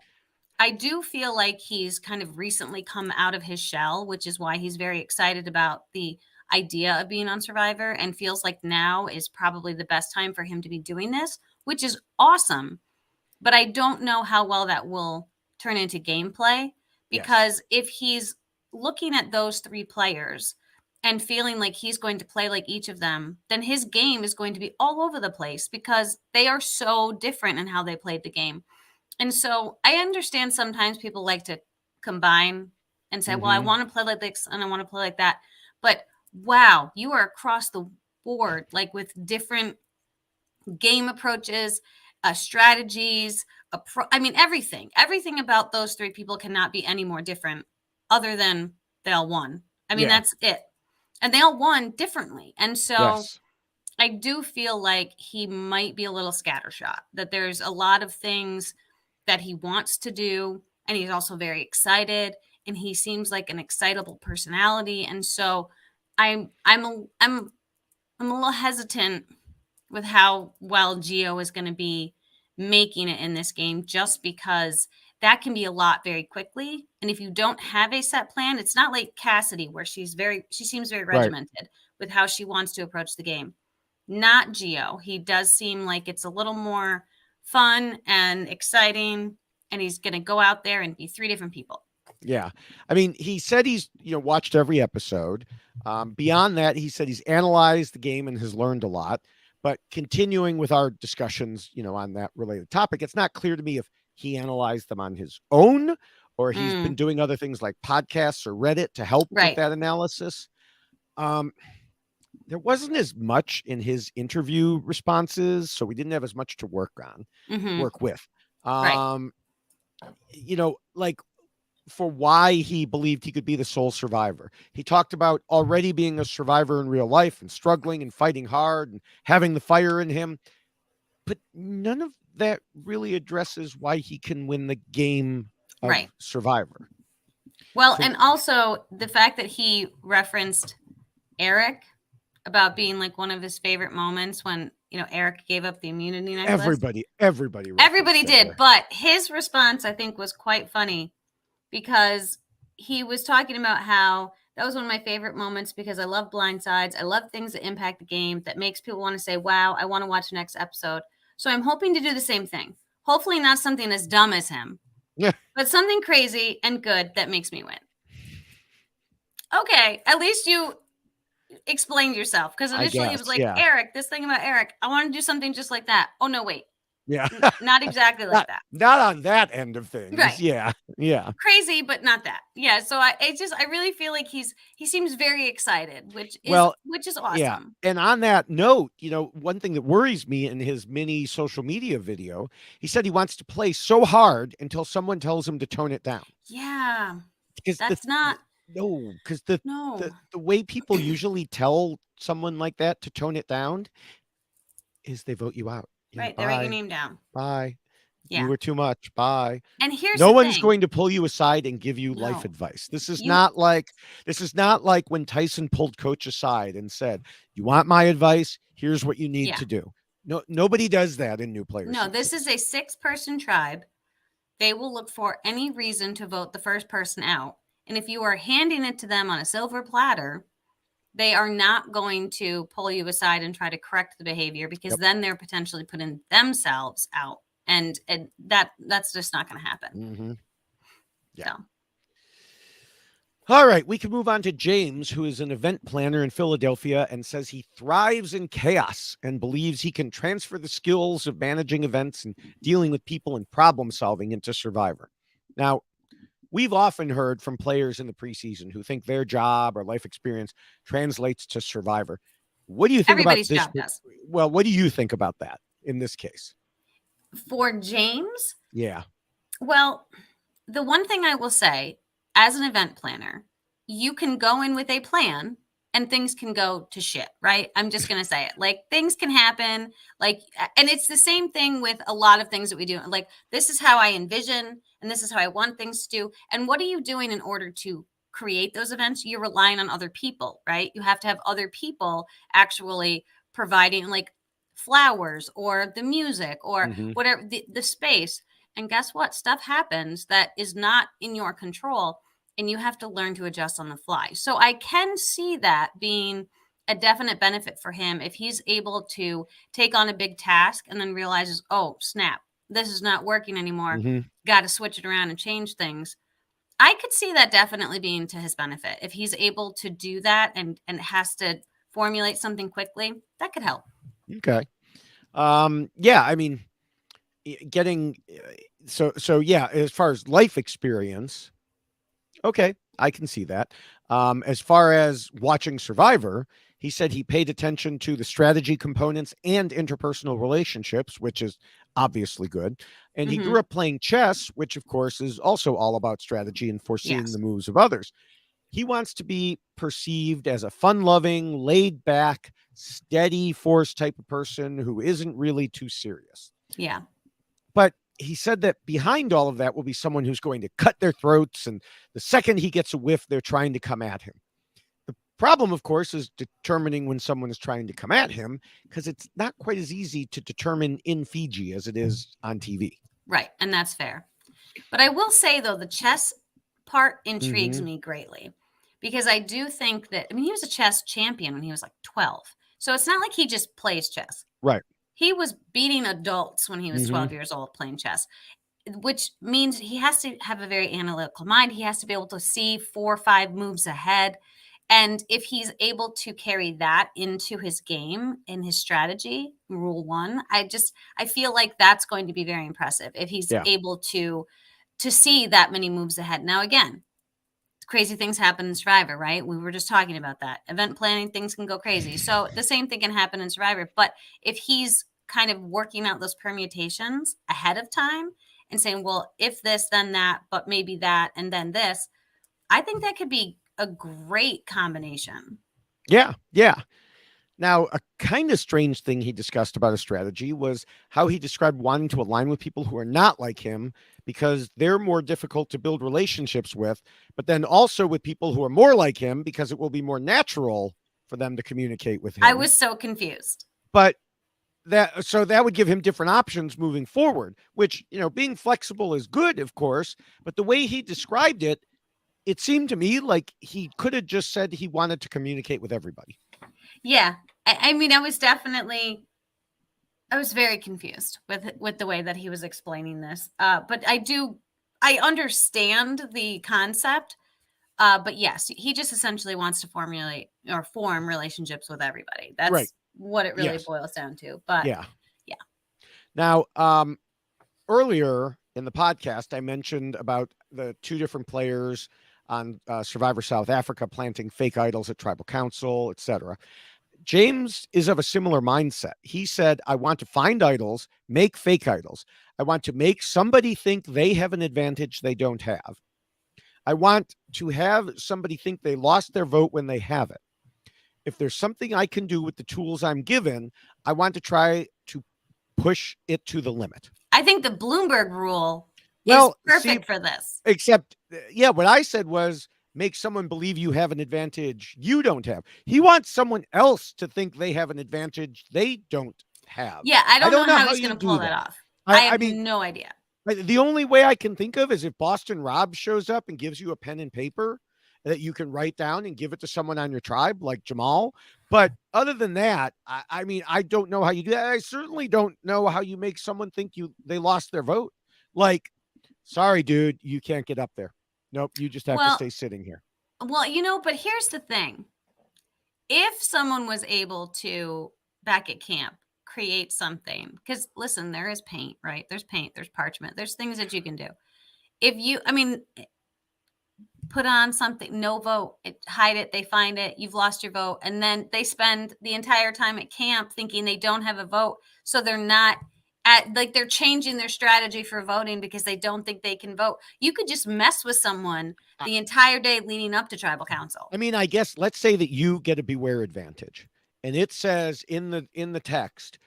I do feel like he's kind of recently come out of his shell, which is why he's very excited about the idea of being on Survivor and feels like now is probably the best time for him to be doing this, which is awesome. But I don't know how well that will turn into gameplay because if he's looking at those three players and feeling like he's going to play like each of them, then his game is going to be all over the place because they are so different in how they played the game. And so I understand sometimes people like to combine and say, well, I want to play like this and I want to play like that. But wow, you are across the board, like with different game approaches, strategies, everything about those three people cannot be any more different other than they all won. I mean, that's it. and they all won differently. And so Yes. I do feel like he might be a little scattershot, that there's a lot of things that he wants to do, and he's also very excited, and he seems like an excitable personality. And so I'm a little hesitant with how well Gio is going to be making it in this game, just because that can be a lot very quickly. And if you don't have a set plan, it's not like Cassidy, where she seems very Right. regimented with how she wants to approach the game. Not Gio. He does seem like it's a little more fun and exciting, and he's going to go out there and be 3 different people. Yeah. I mean, he said he's, watched every episode. Beyond that, he said he's analyzed the game and has learned a lot. But continuing with our discussions, on that related topic, it's not clear to me if he analyzed them on his own or he's been doing other things like podcasts or Reddit to help with that analysis. There wasn't as much in his interview responses, so we didn't have as much to work with. Like, for why he believed he could be the sole survivor. He talked about already being a survivor in real life and struggling and fighting hard and having the fire in him. But none of that really addresses why he can win the game of Survivor. Well, and also the fact that he referenced Eric about being like one of his favorite moments when, Eric gave up the immunity necklace. Everybody did. But his response, I think, was quite funny, because he was talking about how that was one of my favorite moments because I love blindsides. I love things that impact the game, that makes people want to say, wow, I want to watch the next episode. So I'm hoping to do the same thing. Hopefully not something as dumb as him, but something crazy and good that makes me win. Okay, at least you explained yourself, because initially it was like, Eric, this thing about Eric, I want to do something just like that. Oh, no, wait. Yeah. Not exactly like that. Not on that end of things. Right. Yeah. Crazy, but not that. Yeah. So I really feel like he seems very excited, which is awesome. Yeah. And on that note, one thing that worries me in his mini social media video, he said he wants to play so hard until someone tells him to tone it down. Yeah. Because the way people usually tell someone like that to tone it down is they vote you out. Right. They write your name down. Bye. Yeah. You were too much. Bye. And here's no one's going to pull you aside and give you life advice. This is not like when Tyson pulled Coach aside and said, "You want my advice? Here's what you need to do." No, nobody does that in new players. No, this is a 6-person tribe. They will look for any reason to vote the first person out. And if you are handing it to them on a silver platter, they are not going to pull you aside and try to correct the behavior, because then they're potentially putting themselves out. And that's just not going to happen. Mm-hmm. Yeah. So. All right. We can move on to James, who is an event planner in Philadelphia and says he thrives in chaos and believes he can transfer the skills of managing events and dealing with people and problem solving into Survivor. Now, we've often heard from players in the preseason who think their job or life experience translates to Survivor. What do you think about this? Job does. Well, what do you think about that in this case? For James? Yeah. Well, the one thing I will say, as an event planner, you can go in with a plan and things can go to shit, right? I'm just going to say it. Like, things can happen. Like, and it's the same thing with a lot of things that we do. Like, this is how I envision, and this is how I want things to do. And what are you doing in order to create those events? You're relying on other people, right? You have to have other people actually providing, like, flowers or the music or whatever, the space. And guess what? Stuff happens that is not in your control, and you have to learn to adjust on the fly. So I can see that being a definite benefit for him if he's able to take on a big task and then realizes, oh, snap, this is not working anymore. Got to switch it around and change things. I could see that definitely being to his benefit. If he's able to do that and has to formulate something quickly, that could help. Okay. Yeah, I mean, getting so yeah, as far as life experience, okay, I can see that. As far as watching Survivor, he said he paid attention to the strategy components and interpersonal relationships, which is obviously good. And he grew up playing chess, which of course is also all about strategy and foreseeing the moves of others. He wants to be perceived as a fun-loving, laid-back, steady force type of person who isn't really too serious. Yeah. But he said that behind all of that will be someone who's going to cut their throats, and the second he gets a whiff, they're trying to come at him. The problem, of course, is determining when someone is trying to come at him, because it's not quite as easy to determine in Fiji as it is on TV. Right. And that's fair. But I will say, though, the chess part intrigues me greatly, because I do think that, I mean, he was a chess champion when he was like 12. So it's not like he just plays chess. Right. He was beating adults when he was 12 years old playing chess, which means he has to have a very analytical mind. He has to be able to see 4 or 5 moves ahead. And if he's able to carry that into his game and his strategy, rule 1, I feel like that's going to be very impressive if he's able to see that many moves ahead. Now, again, crazy things happen in Survivor, right? We were just talking about that. Event planning, things can go crazy. So the same thing can happen in Survivor. But if he's kind of working out those permutations ahead of time and saying, well, if this, then that, but maybe that, and then this, I think that could be a great combination. Yeah. Now, a kind of strange thing he discussed about his strategy was how he described wanting to align with people who are not like him because they're more difficult to build relationships with, but then also with people who are more like him because it will be more natural for them to communicate with him. I was so confused. But that would give him different options moving forward, which, being flexible is good, of course, but the way he described it, it seemed to me like he could have just said he wanted to communicate with everybody. Yeah. I mean, I was very confused with the way that he was explaining this. But I understand the concept. But yes, he just essentially wants to formulate or form relationships with everybody. That's right. What it really boils down to. But yeah. Now, earlier in the podcast, I mentioned about the 2 different players on Survivor South Africa planting fake idols at tribal council, etc. James is of a similar mindset. He said, I want to find idols, make fake idols. I want to make somebody think they have an advantage they don't have. I want to have somebody think they lost their vote when they have it. If there's something I can do with the tools I'm given, I want to try to push it to the limit. I think the Bloomberg rule is perfect for this. Except, what I said was make someone believe you have an advantage you don't have. He wants someone else to think they have an advantage they don't have. Yeah, I don't know how he's going to pull that off. I have no idea. The only way I can think of is if Boston Rob shows up and gives you a pen and paper that you can write down and give it to someone on your tribe, like Jamal. But other than that, I don't know how you do that. I certainly don't know how you make someone think they lost their vote. Like, sorry, dude, you can't get up there. Nope, you just have to stay sitting here. Well, but here's the thing. If someone was able to, back at camp, create something, because listen, there is paint, right? There's paint, there's parchment, there's things that you can do. If you, put on something, no vote, hide it, they find it, you've lost your vote, and then they spend the entire time at camp thinking they don't have a vote, so they're not they're changing their strategy for voting because they don't think they can vote. You could just mess with someone the entire day leading up to tribal council. I guess let's say that you get a beware advantage and it says in the text,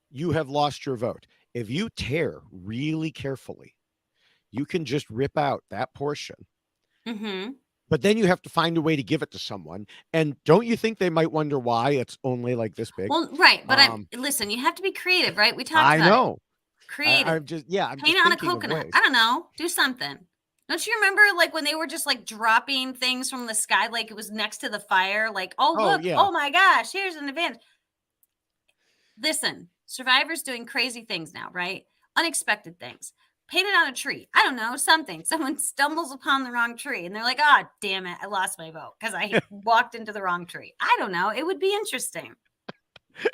you have lost your vote. If you tear really carefully, you can just rip out that portion. Mm-hmm. But then you have to find a way to give it to someone. And don't you think they might wonder why it's only like this big? Well, right. But listen, you have to be creative, right? We talked about know. Creative. I'm just paint on a coconut. I don't know. Do something. Don't you remember when they were just dropping things from the sky, like it was next to the fire? Look, oh my gosh, here's an advantage. Listen, Survivor's doing crazy things now, right? Unexpected things. Paint it on a tree. I don't know, something. Someone stumbles upon the wrong tree and they're like, oh, damn it, I lost my vote because I walked into the wrong tree. I don't know. It would be interesting.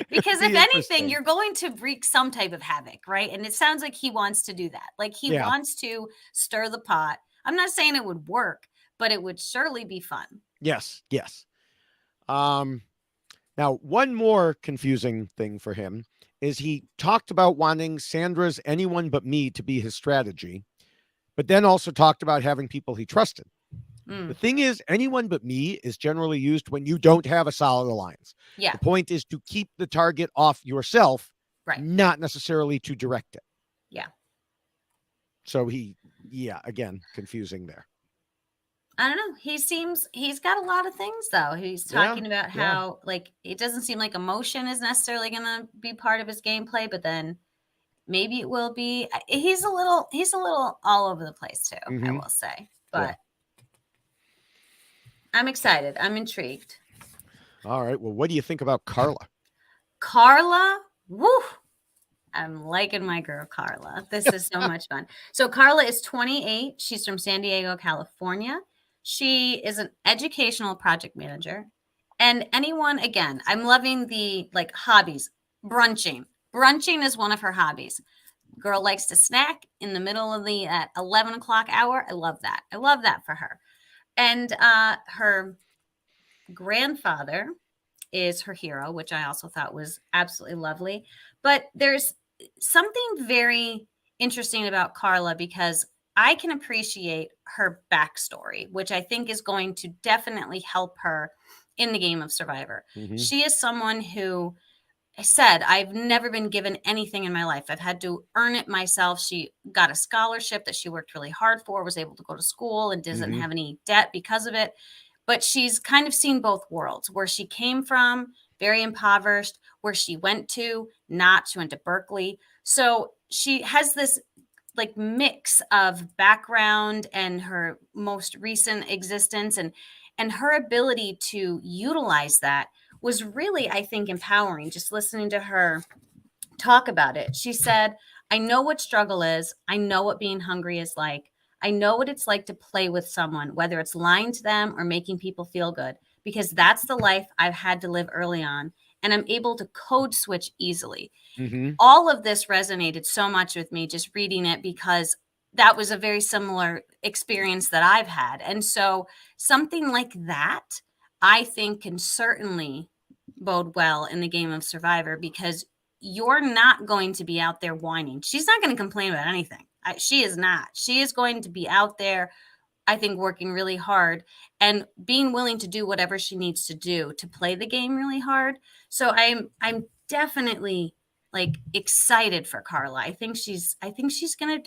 Because if anything, you're going to wreak some type of havoc, right? And it sounds like he wants to do that. He wants to stir the pot. I'm not saying it would work, but it would surely be fun. Yes. Now, one more confusing thing for him is he talked about wanting Sandra's anyone but me to be his strategy, but then also talked about having people he trusted. The thing is, anyone but me is generally used when you don't have a solid alliance. Yeah. The point is to keep the target off yourself, Right. not necessarily to direct it. Yeah. So again, confusing there. I don't know. He's got a lot of things though. He's talking about how like it doesn't seem like emotion is necessarily going to be part of his gameplay, but then maybe it will be. He's a little all over the place too, I will say. But I'm excited. I'm intrigued. All right. Well, what do you think about Karla? Karla, woo! I'm liking my girl Karla. This is so much fun. So Karla is 28. She's from San Diego, California. She is an educational project manager. And anyone, again, I'm loving the like hobbies. Brunching. Brunching is one of her hobbies. Girl likes to snack in the middle of the 11 o'clock hour. I love that. I love that for her. And her grandfather is her hero, which I also thought was absolutely lovely. But there's something very interesting about Karla because I can appreciate her backstory, which I think is going to definitely help her in the game of Survivor. She is someone who said, I've never been given anything in my life. I've had to earn it myself. She got a scholarship that she worked really hard for, was able to go to school and doesn't have any debt because of it. But she's kind of seen both worlds, where she came from, very impoverished, where she went to, not. She went to Berkeley. So she has this like mix of background and her most recent existence, and her ability to utilize that was really, I think, empowering. Just listening to her talk about it. She said, I know what struggle is. I know what being hungry is like. I know what it's like to play with someone, whether it's lying to them or making people feel good, because that's the life I've had to live early on. And I'm able to code switch easily. All of this resonated so much with me just reading it, because that was a very similar experience that I've had. And so something like that, I think, can certainly bode well in the game of Survivor, because you're not going to be out there whining. She's not going to complain about anything. She is not. She is going to be out there, I think, working really hard and being willing to do whatever she needs to do to play the game really hard. So I'm definitely like excited for Karla. I think she's gonna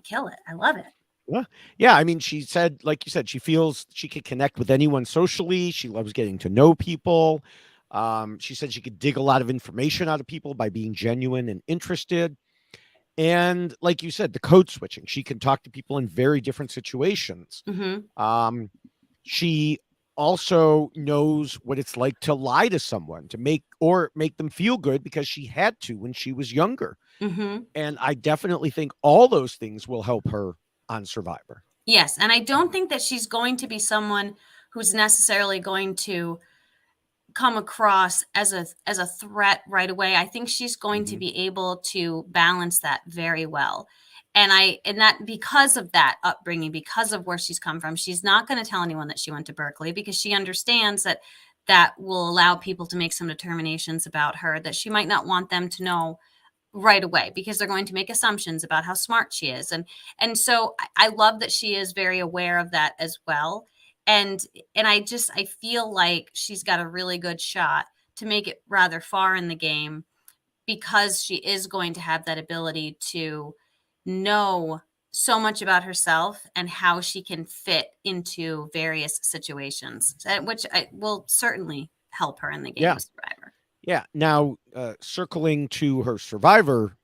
kill it. I love it. Yeah. I mean, she said, like you said, she feels she could connect with anyone socially. She loves getting to know people. She said she could dig a lot of information out of people by being genuine and interested. And like you said, the code switching, she can talk to people in very different situations. She also knows what it's like to lie to someone to make them feel good, because she had to when she was younger. And I definitely think all those things will help her on Survivor. Yes. And I don't think that she's going to be someone who's necessarily going to come across as a threat right away. I think she's going to be able to balance that very well. And that because of that upbringing, because of where she's come from, she's not going to tell anyone that she went to Berkeley, because she understands that will allow people to make some determinations about her that she might not want them to know right away, because they're going to make assumptions about how smart she is. And so I love that she is very aware of that as well. And I feel like she's got a really good shot to make it rather far in the game, because she is going to have that ability to know so much about herself and how she can fit into various situations, which will certainly help her in the game of Survivor. Yeah. Now, circling to her Survivor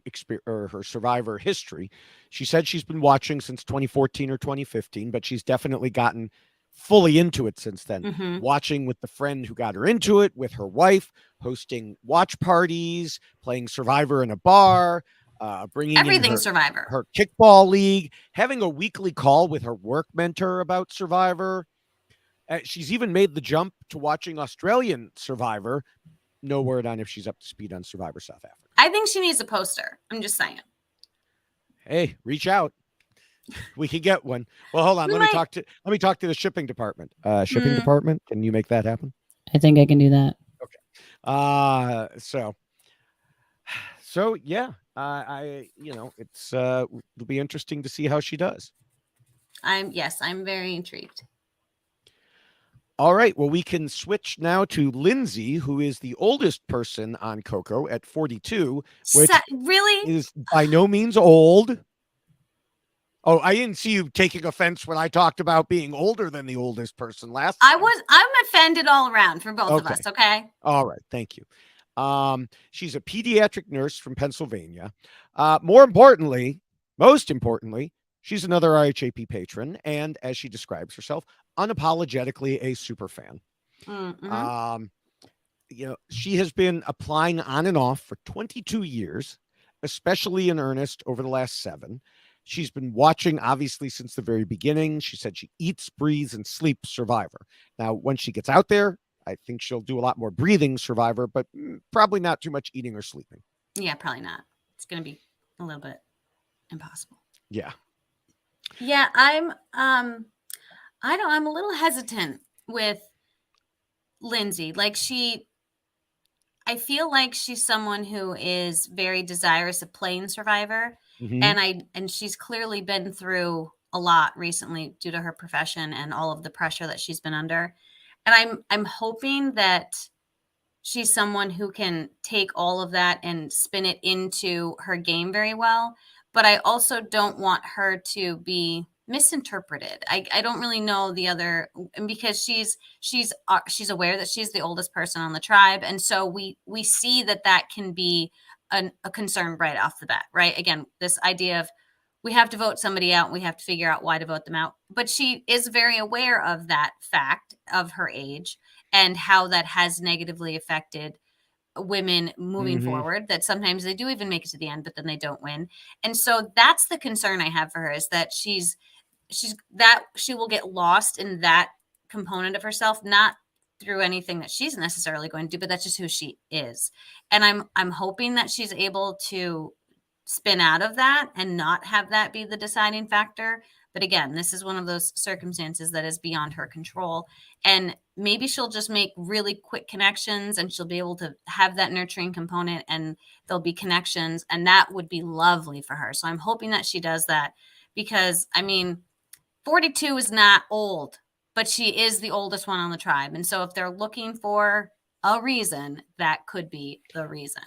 experience, or her Survivor history, she said she's been watching since 2014 or 2015, but she's definitely gotten fully into it since then. Watching with the friend who got her into it, with her wife, hosting watch parties, playing Survivor in a bar, bringing everything in Survivor, her kickball league, having a weekly call with her work mentor about Survivor. She's even made the jump to watching Australian Survivor. No word on if she's up to speed on Survivor South Africa. I think she needs a poster. I'm just saying. Hey, reach out. We could get one. Well, hold on. Let me talk to the shipping department. Shipping department, can you make that happen? I think I can do that. Okay. So yeah. It'll be interesting to see how she does. I'm very intrigued. All right. Well, we can switch now to Lindsay, who is the oldest person on Coco at 42, which Really? is by no means old. Oh, I didn't see you taking offense when I talked about being older than the oldest person last time. I'm offended all around for both of Okay. us, okay? All right. Thank you. She's a pediatric nurse from Pennsylvania. Most importantly, she's another RHAP patron, and as she describes herself, unapologetically a super fan. Mm-hmm. She has been applying on and off for 22 years, especially in earnest over the last 7. She's been watching, obviously, since the very beginning. She said she eats, breathes, and sleeps Survivor. Now, when she gets out there, I think she'll do a lot more breathing Survivor, but probably not too much eating or sleeping. Yeah, probably not. It's going to be a little bit impossible. Yeah. Yeah, I'm a little hesitant with Lindsay. I feel like she's someone who is very desirous of playing Survivor, Mm-hmm. and she's clearly been through a lot recently due to her profession and all of the pressure that she's been under. And I'm hoping that she's someone who can take all of that and spin it into her game very well. But I also don't want her to be misinterpreted. I don't really know the other, and because she's aware that she's the oldest person on the tribe, and so we see that that can be a concern right off the bat, right? Again, this idea of we have to vote somebody out, and we have to figure out why to vote them out. But she is very aware of that fact of her age and how that has negatively affected women moving Mm-hmm. forward, that sometimes they do even make it to the end, but then they don't win. And so that's the concern I have for her, is that she will get lost in that component of herself, not through anything that she's necessarily going to do, but that's just who she is. And I'm hoping that she's able to spin out of that and not have that be the deciding factor. But again, this is one of those circumstances that is beyond her control. And maybe she'll just make really quick connections, and she'll be able to have that nurturing component, and there'll be connections, and that would be lovely for her. So I'm hoping that she does that, because 42 is not old, but she is the oldest one on the tribe. And so if they're looking for a reason, that could be the reason.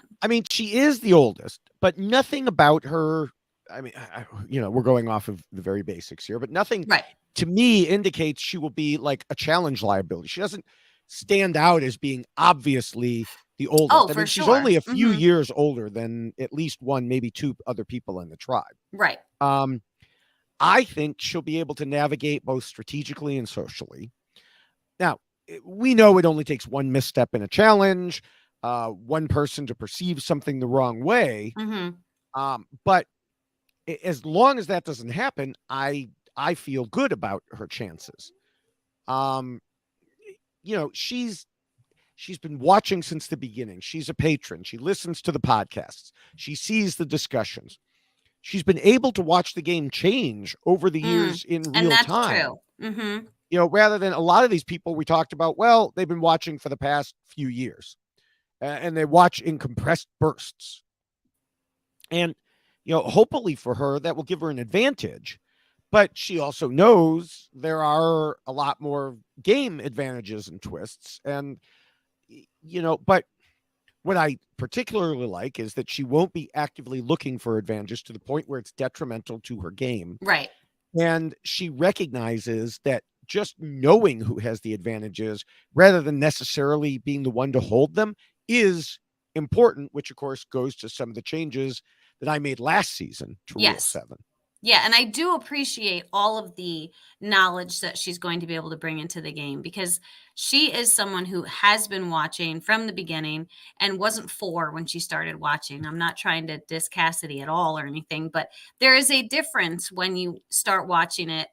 She is the oldest, but nothing about her. We're going off of the very basics here, but nothing Right. to me indicates she will be like a challenge liability. She doesn't stand out as being obviously the oldest. Oh, for she's sure. only a few years older than at least one, maybe 2 other people in the tribe. Right. I think she'll be able to navigate both strategically and socially. Now, we know it only takes one misstep in a challenge, one person to perceive something the wrong way. But as long as that doesn't happen, I feel good about her chances. She's been watching since the beginning. She's a patron. She listens to the podcasts. She sees the discussions. She's been able to watch the game change over the years in real time. And that's true. Rather than a lot of these people we talked about, well, they've been watching for the past few years, and they watch in compressed bursts. And, hopefully for her, that will give her an advantage. But she also knows there are a lot more game advantages and twists. And, but what I particularly like is that she won't be actively looking for advantages to the point where it's detrimental to her game. Right. And she recognizes that just knowing who has the advantages rather than necessarily being the one to hold them is important, which of course goes to some of the changes that I made last season to Rule 7. Yeah, and I do appreciate all of the knowledge that she's going to be able to bring into the game, because she is someone who has been watching from the beginning and wasn't 4 when she started watching. I'm not trying to diss Cassidy at all or anything, but there is a difference when you start watching it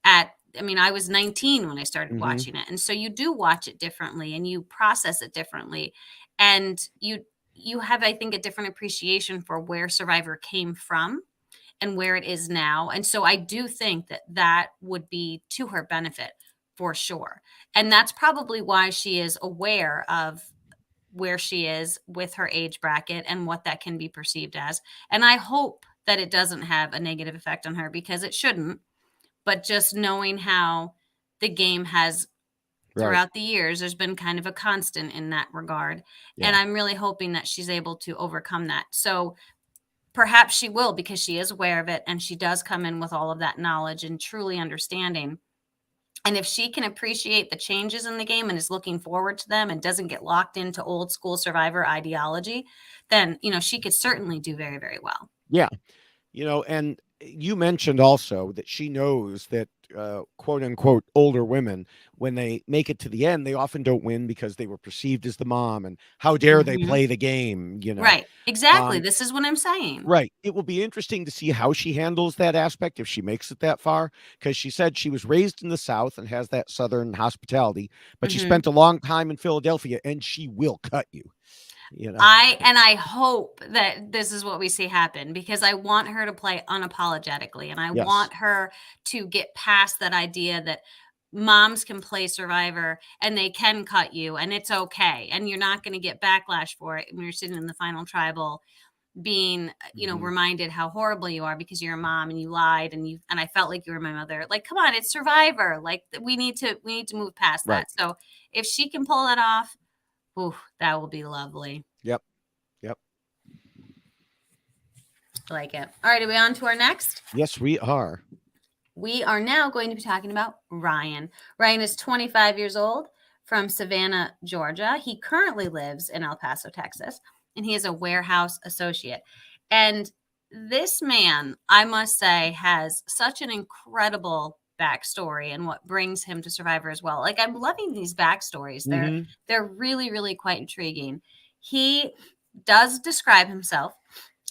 I was 19 when I started watching it. And so you do watch it differently and you process it differently. And you have, I think, a different appreciation for where Survivor came from and where it is now. And so I do think that that would be to her benefit for sure. And that's probably why she is aware of where she is with her age bracket and what that can be perceived as. And I hope that it doesn't have a negative effect on her, because it shouldn't. but just knowing how the game has throughout the years, there's been kind of a constant in that regard. Yeah. And I'm really hoping that she's able to overcome that. So perhaps she will, because she is aware of it and she does come in with all of that knowledge and truly understanding. And if she can appreciate the changes in the game and is looking forward to them and doesn't get locked into old school Survivor ideology, then, she could certainly do very, very well. Yeah. And you mentioned also that she knows that quote unquote older women, when they make it to the end, they often don't win because they were perceived as the mom, and how dare they play the game, Right. Exactly. This is what I'm saying. Right. It will be interesting to see how she handles that aspect if she makes it that far, because she said she was raised in the South and has that Southern hospitality, but she spent a long time in Philadelphia, and she will cut you. I hope that this is what we see happen, because I want her to play unapologetically, and I want her to get past that idea that moms can play Survivor and they can cut you and it's okay, and you're not going to get backlash for it when you're sitting in the final tribal being reminded how horrible you are because you're a mom and you lied and I felt like you were my mother. Like, come on, it's Survivor. Like, we need to move past that. So if she can pull that off, ooh, that will be lovely. Yep. I like it. All right, are we on to our next? Yes, we are. We are now going to be talking about Ryan. Ryan is 25 years old from Savannah, Georgia. He currently lives in El Paso, Texas, and he is a warehouse associate. And this man, I must say, has such an incredible backstory and what brings him to Survivor as well. Like, I'm loving these backstories. They're really, really quite intriguing. He does describe himself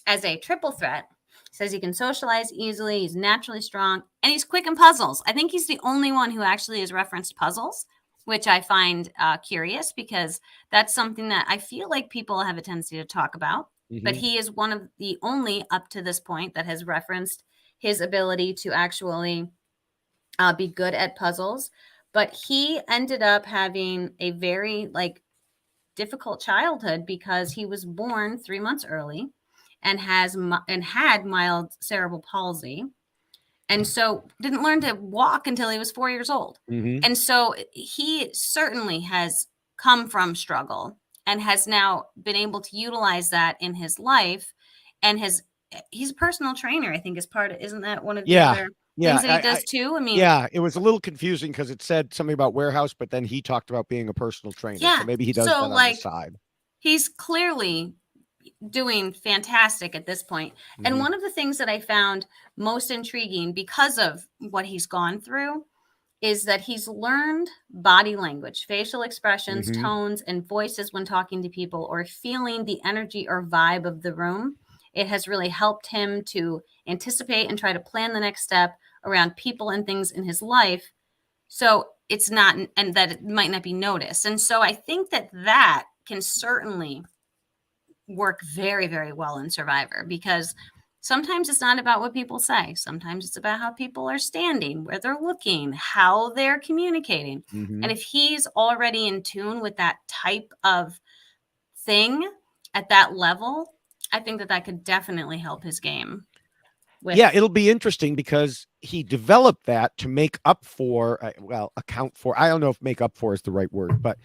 as a triple threat. Says he can socialize easily, he's naturally strong, and he's quick in puzzles. I think he's the only one who actually has referenced puzzles, which I find curious, because that's something that I feel like people have a tendency to talk about. But he is one of the only up to this point that has referenced his ability to actually be good at puzzles. But he ended up having a very difficult childhood because he was born 3 months early and had mild cerebral palsy, and so didn't learn to walk until he was 4 years old. And so he certainly has come from struggle and has now been able to utilize that in his life, and he's a personal trainer, I think, is part of, isn't that one of the other things that he does too? I mean, it was a little confusing because it said something about warehouse, but then he talked about being a personal trainer. So maybe he does that on the side. He's clearly doing fantastic at this point. And one of the things that I found most intriguing because of what he's gone through is that he's learned body language, facial expressions, tones, and voices when talking to people or feeling the energy or vibe of the room. It has really helped him to anticipate and try to plan the next step around people and things in his life. So it's not, and that it might not be noticed. And so I think that can certainly work very, very well in Survivor, because sometimes it's not about what people say. Sometimes it's about how people are standing, where they're looking, how they're communicating. And if he's already in tune with that type of thing at that level, I think that could definitely help his game. It'll be interesting because he developed that to make up for, account for, I don't know if make up for is the right word, but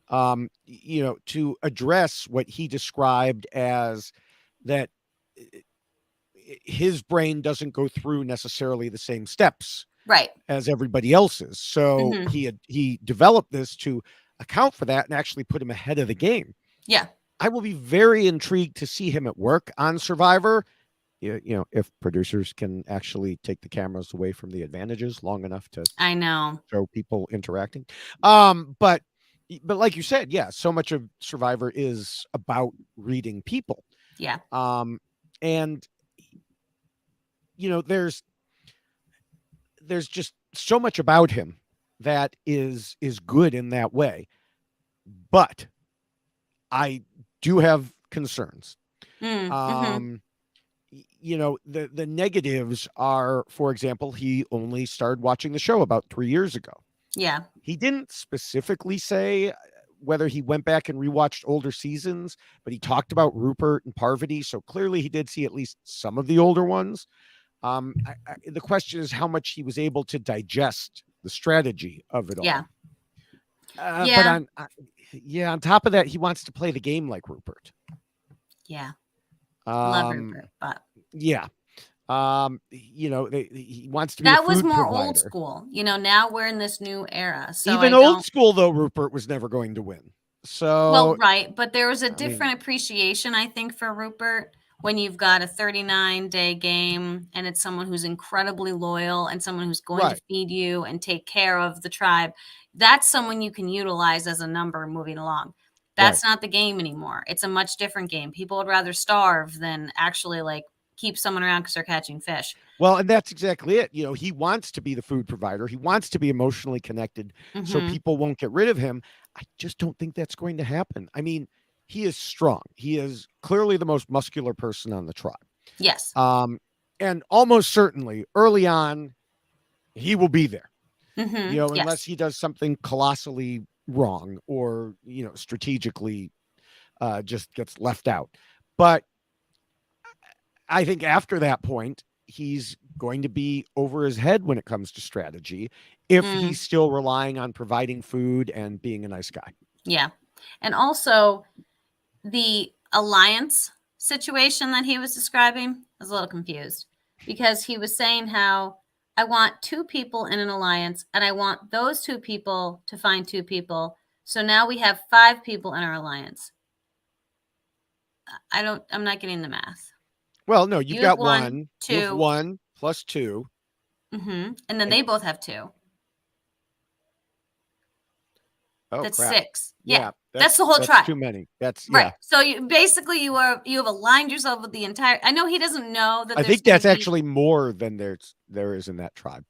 to address what he described as that his brain doesn't go through necessarily the same steps as everybody else's. So he developed this to account for that and actually put him ahead of the game. Yeah. I will be very intrigued to see him at work on Survivor. If producers can actually take the cameras away from the advantages long enough to show people interacting. But like you said, so much of Survivor is about reading people. Yeah. And there's just so much about him that is good in that way. But I do have concerns. The negatives are, for example, he only started watching the show about 3 years ago. Yeah. He didn't specifically say whether he went back and rewatched older seasons, but he talked about Rupert and Parvati. So clearly he did see at least some of the older ones. The question is how much he was able to digest the strategy of it Yeah. all. But on top of that, he wants to play the game like Rupert. Yeah. Love Um, Rupert, but yeah. He wants to be a that was food more provider. old school. Now we're in this new era. So Even I old don't. school, though, Rupert was never going to win. Well, So, right. But there was a I mean, different appreciation, I think, for Rupert when you've got a 39-day game and it's someone who's incredibly loyal and someone who's going to right. feed you and take care of the tribe. That's someone you can utilize as a number moving along. That's not the game anymore. It's a much different game. People would rather starve than actually like keep someone around because they're catching fish. Well, and that's exactly it. He wants to be the food provider. He wants to be emotionally connected so Mm-hmm. people won't get rid of him. I just don't think that's going to happen. I mean, he is strong. He is clearly the most muscular person on the tribe. Yes. And almost certainly early on, he will be there, Mm-hmm. unless Yes. he does something colossally wrong or, strategically just gets left out. But I think after that point, he's going to be over his head when it comes to strategy if he's still relying on providing food and being a nice guy. Yeah. And also the alliance situation that he was describing, I was a little confused because he was saying how I want 2 people in an alliance and I want those 2 people to find 2 people. So now we have 5 people in our alliance. I'm not getting the math. Well, no, you've You have got 1, one. 2. You have 1 plus 2. Mm-hmm. And then they both have 2. Oh, That's crap. 6. Yeah, that's the whole tribe. Too many. That's Right. yeah. So you have aligned yourself with the entire. I know he doesn't know that. I think that's actually more than there is in that tribe.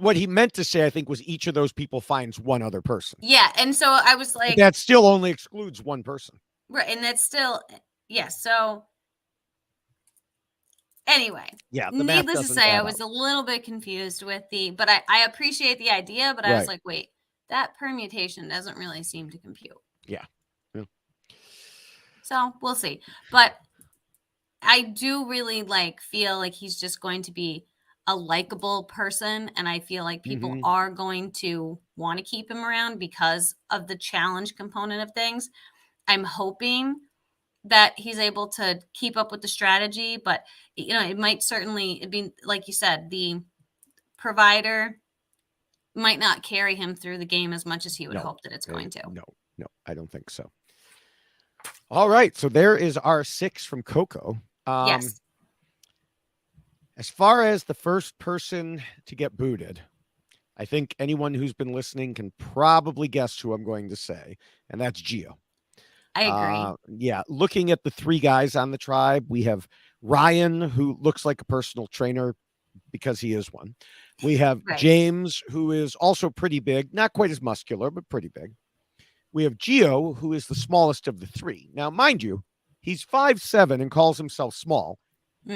What he meant to say, I think, was each of those people finds one other person. Yeah, and so I was like, but that still only excludes one person. right, and that's still, yeah. So anyway, Yeah, the math needless to doesn't say, I add was up. a little bit confused with but I appreciate the idea, but I was Right. like, wait, that permutation doesn't really seem to compute. Yeah. So we'll see, but I do really feel like he's just going to be a likable person, and I feel like people Mhm. are going to want to keep him around because of the challenge component of things. I'm hoping that he's able to keep up with the strategy, but it might certainly it'd be like you said, the provider might not carry him through the game as much as he would hope that it's going to. No, I don't think so. All right, so there is our 6 from Coco. Yes. As far as the first person to get booted, I think anyone who's been listening can probably guess who I'm going to say, and that's Gio. I agree. Yeah, looking at the 3 guys on the tribe, we have Ryan, who looks like a personal trainer because he is one. We have Right. James, who is also pretty big, not quite as muscular, but pretty big. We have Gio, who is the smallest of the 3. Now, mind you, he's 5'7" and calls himself small.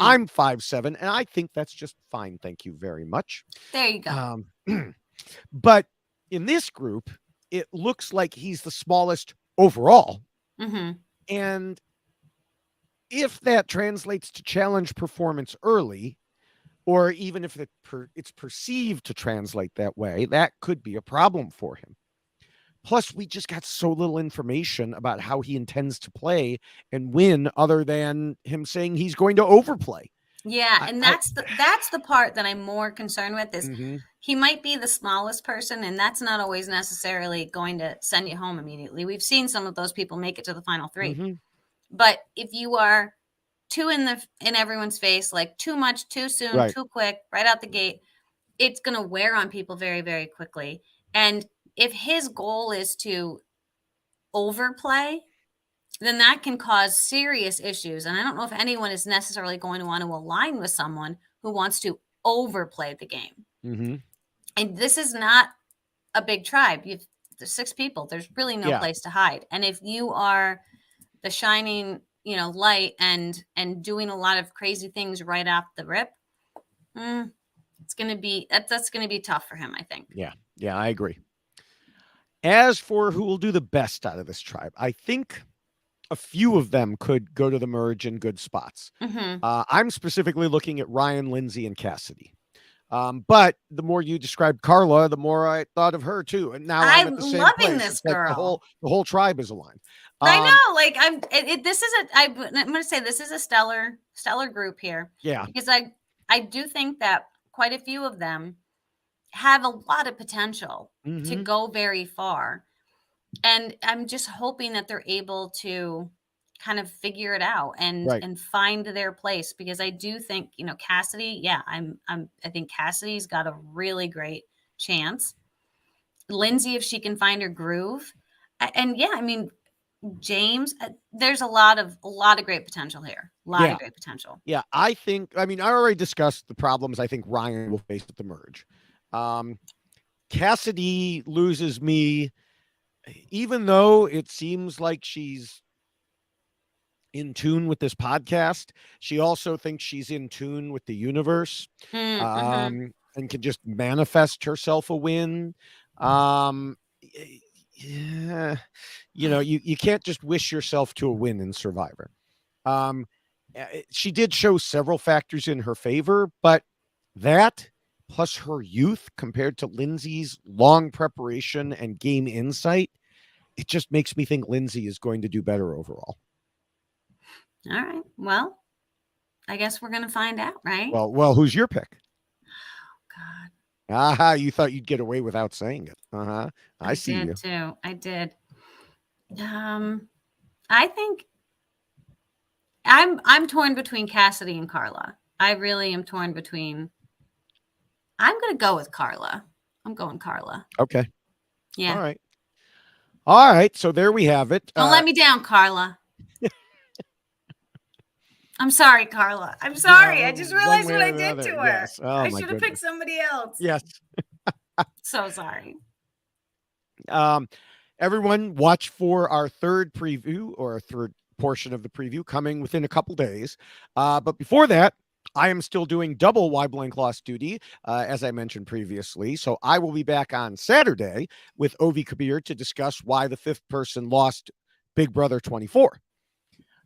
I'm 5'7", and I think that's just fine. Thank you very much. There you go. But in this group, it looks like he's the smallest overall. Mm-hmm. And if that translates to challenge performance early, or even if it's perceived to translate that way, that could be a problem for him. Plus, we just got so little information about how he intends to play and win other than him saying he's going to overplay. Yeah, and that's the part that I'm more concerned with is he might be the smallest person, and that's not always necessarily going to send you home immediately. We've seen some of those people make it to the final 3. But if you are too in everyone's face, like too much, too soon, too quick, right out the gate, it's going to wear on people very, very quickly. And if his goal is to overplay, then that can cause serious issues. And I don't know if anyone is necessarily going to want to align with someone who wants to overplay the game. And this is not a big tribe. There's 6 people. There's really no place to hide. And if you are the shining, light and doing a lot of crazy things right off the rip, it's going to be that's going to be tough for him, I think. Yeah, I agree. As for who will do the best out of this tribe, I think a few of them could go to the merge in good spots. I'm specifically looking at Ryan, Lindsay, and Cassidy. But the more you described Karla, the more I thought of her too. And now I'm I'm at the same loving place. this It's like girl. the whole tribe is aligned. I know, like this is I'm going to say this is a stellar group here. Yeah. Because I do think that quite a few of them have a lot of potential to go very far. And I'm just hoping that they're able to kind of figure it out and find their place, because I do think, Cassidy, I think Cassidy's got a really great chance. Lindsay, if she can find her groove. And James, there's a lot of great potential here. A lot of great potential. Yeah, I already discussed the problems I think Ryan will face at the merge. Cassidy loses me, even though it seems like she's in tune with this podcast. She also thinks she's in tune with the universe, and can just manifest herself a win. Yeah, you can't just wish yourself to a win in Survivor. She did show several factors in her favor, but that plus her youth compared to Lindsay's long preparation and game insight, it just makes me think Lindsay is going to do better overall. All right. Well, I guess we're going to find out, right? Well, who's your pick? Oh, God. You thought you'd get away without saying it. I see did you. Too. I did. I think I'm torn between Cassidy and Karla. I really am torn between. I'm going to go with Karla. I'm going Karla. Okay. Yeah. All right. So there we have it. Don't let me down, Karla. I'm sorry, Karla. I'm sorry. I just realized what I did to her. Yes. Oh, I should have picked somebody else. Yes. So sorry. Everyone watch for our third preview, or our third portion of the preview, coming within a couple days. But before that, I am still doing double Y Blank Lost duty, as I mentioned previously. So I will be back on Saturday with Ovi Kabir to discuss why the fifth person lost Big Brother 24.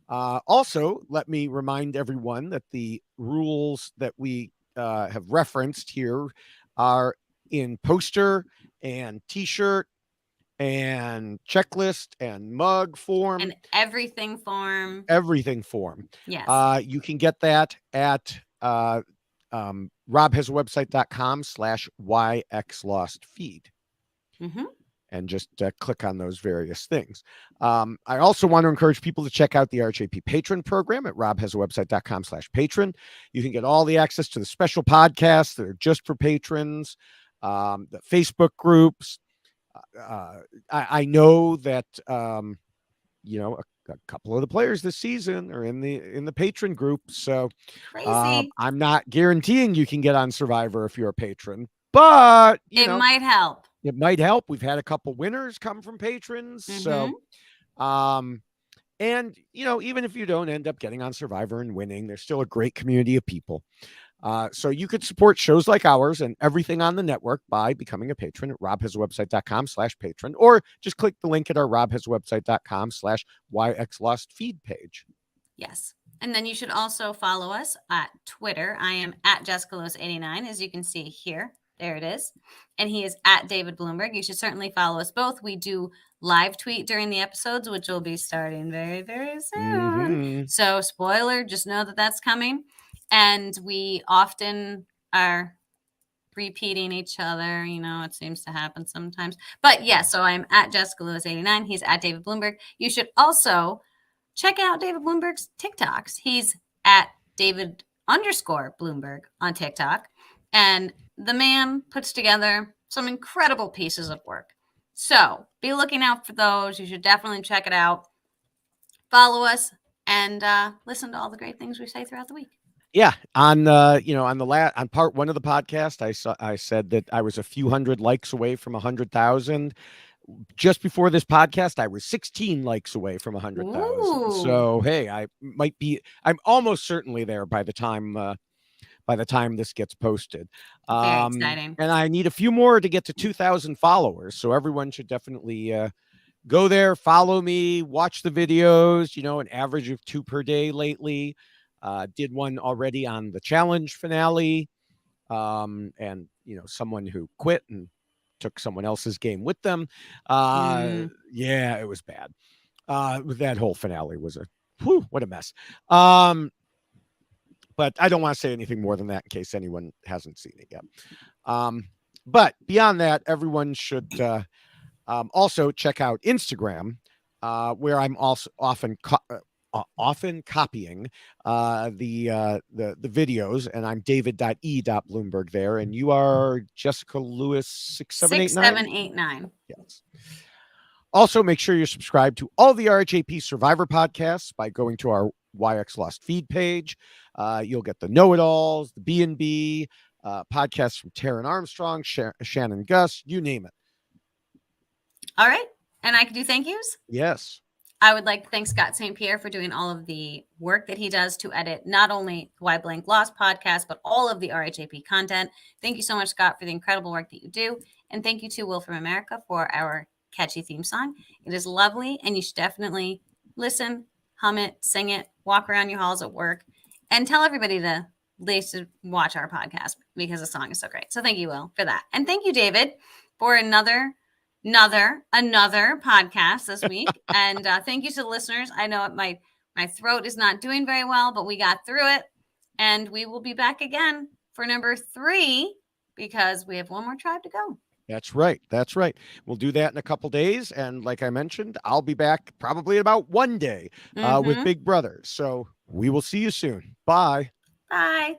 Also, let me remind everyone that the rules that we have referenced here are in poster and t-shirt and checklist and mug form and everything form. Yes. You can get that at robhasawebsite.com/yxlostfeed. And just click on those various things. I also want to encourage people to check out the RHAP patron program at robhasawebsite.com/patron. You can get all the access to the special podcasts that are just for patrons, the Facebook groups. I know that a couple of the players this season are in the patron group, so I'm not guaranteeing you can get on Survivor if you're a patron, but it might help. It might help. We've had a couple winners come from patrons, so and even if you don't end up getting on Survivor and winning, there's still a great community of people. So you could support shows like ours and everything on the network by becoming a patron at robhasawebsite.com/patron, or just click the link at our robhasawebsite.com/yxlostfeed page. Yes. And then you should also follow us at Twitter. I am at Jessica Lewis 89, as you can see here. There it is. And he is at David Bloomberg. You should certainly follow us both. We do live tweet during the episodes, which will be starting very, very soon. So spoiler, just know that that's coming. And we often are repeating each other. It seems to happen sometimes. But yeah, so I'm at Jessica Lewis 89. He's at David Bloomberg. You should also check out David Bloomberg's TikToks. He's at David_Bloomberg on TikTok. And the man puts together some incredible pieces of work. So be looking out for those. You should definitely check it out. Follow us and listen to all the great things we say throughout the week. Yeah, on on part one of the podcast, I said that I was a few hundred likes away from 100,000. Just before this podcast, I was 16 likes away from 100,000. So hey, I'm almost certainly there by the time this gets posted. Very exciting. And I need a few more to get to 2,000 followers. So everyone should definitely go there, follow me, watch the videos, an average of 2 per day lately. Did one already on the challenge finale. And, someone who quit and took someone else's game with them. Yeah, it was bad. That whole finale was what a mess. But I don't want to say anything more than that in case anyone hasn't seen it yet. But beyond that, everyone should also check out Instagram, where I'm also often copying the videos, and I'm david.e.bloomberg there, and you are Jessica Lewis 6789. Yes. Also, make sure you're subscribed to all the RHAP Survivor podcasts by going to our YX Lost feed page. You'll get the Know-It-Alls, the B&B, podcasts from Taryn Armstrong, Shannon Gus, you name it. All right. And I can do thank yous? Yes. I would like to thank Scott St. Pierre for doing all of the work that he does to edit not only the Why Blank Lost podcast, but all of the RHAP content. Thank you so much, Scott, for the incredible work that you do. And thank you to Will from America for our catchy theme song. It is lovely, and you should definitely listen, hum it, sing it, walk around your halls at work, and tell everybody they should watch our podcast because the song is so great. So thank you, Will, for that. And thank you, David, for another podcast this week. And thank you to the listeners. I know my throat is not doing very well, but we got through it. And we will be back again for number 3 because we have one more tribe to go. That's right. We'll do that in a couple days. And like I mentioned, I'll be back probably in about 1 day with Big Brother. So we will see you soon. Bye. Bye.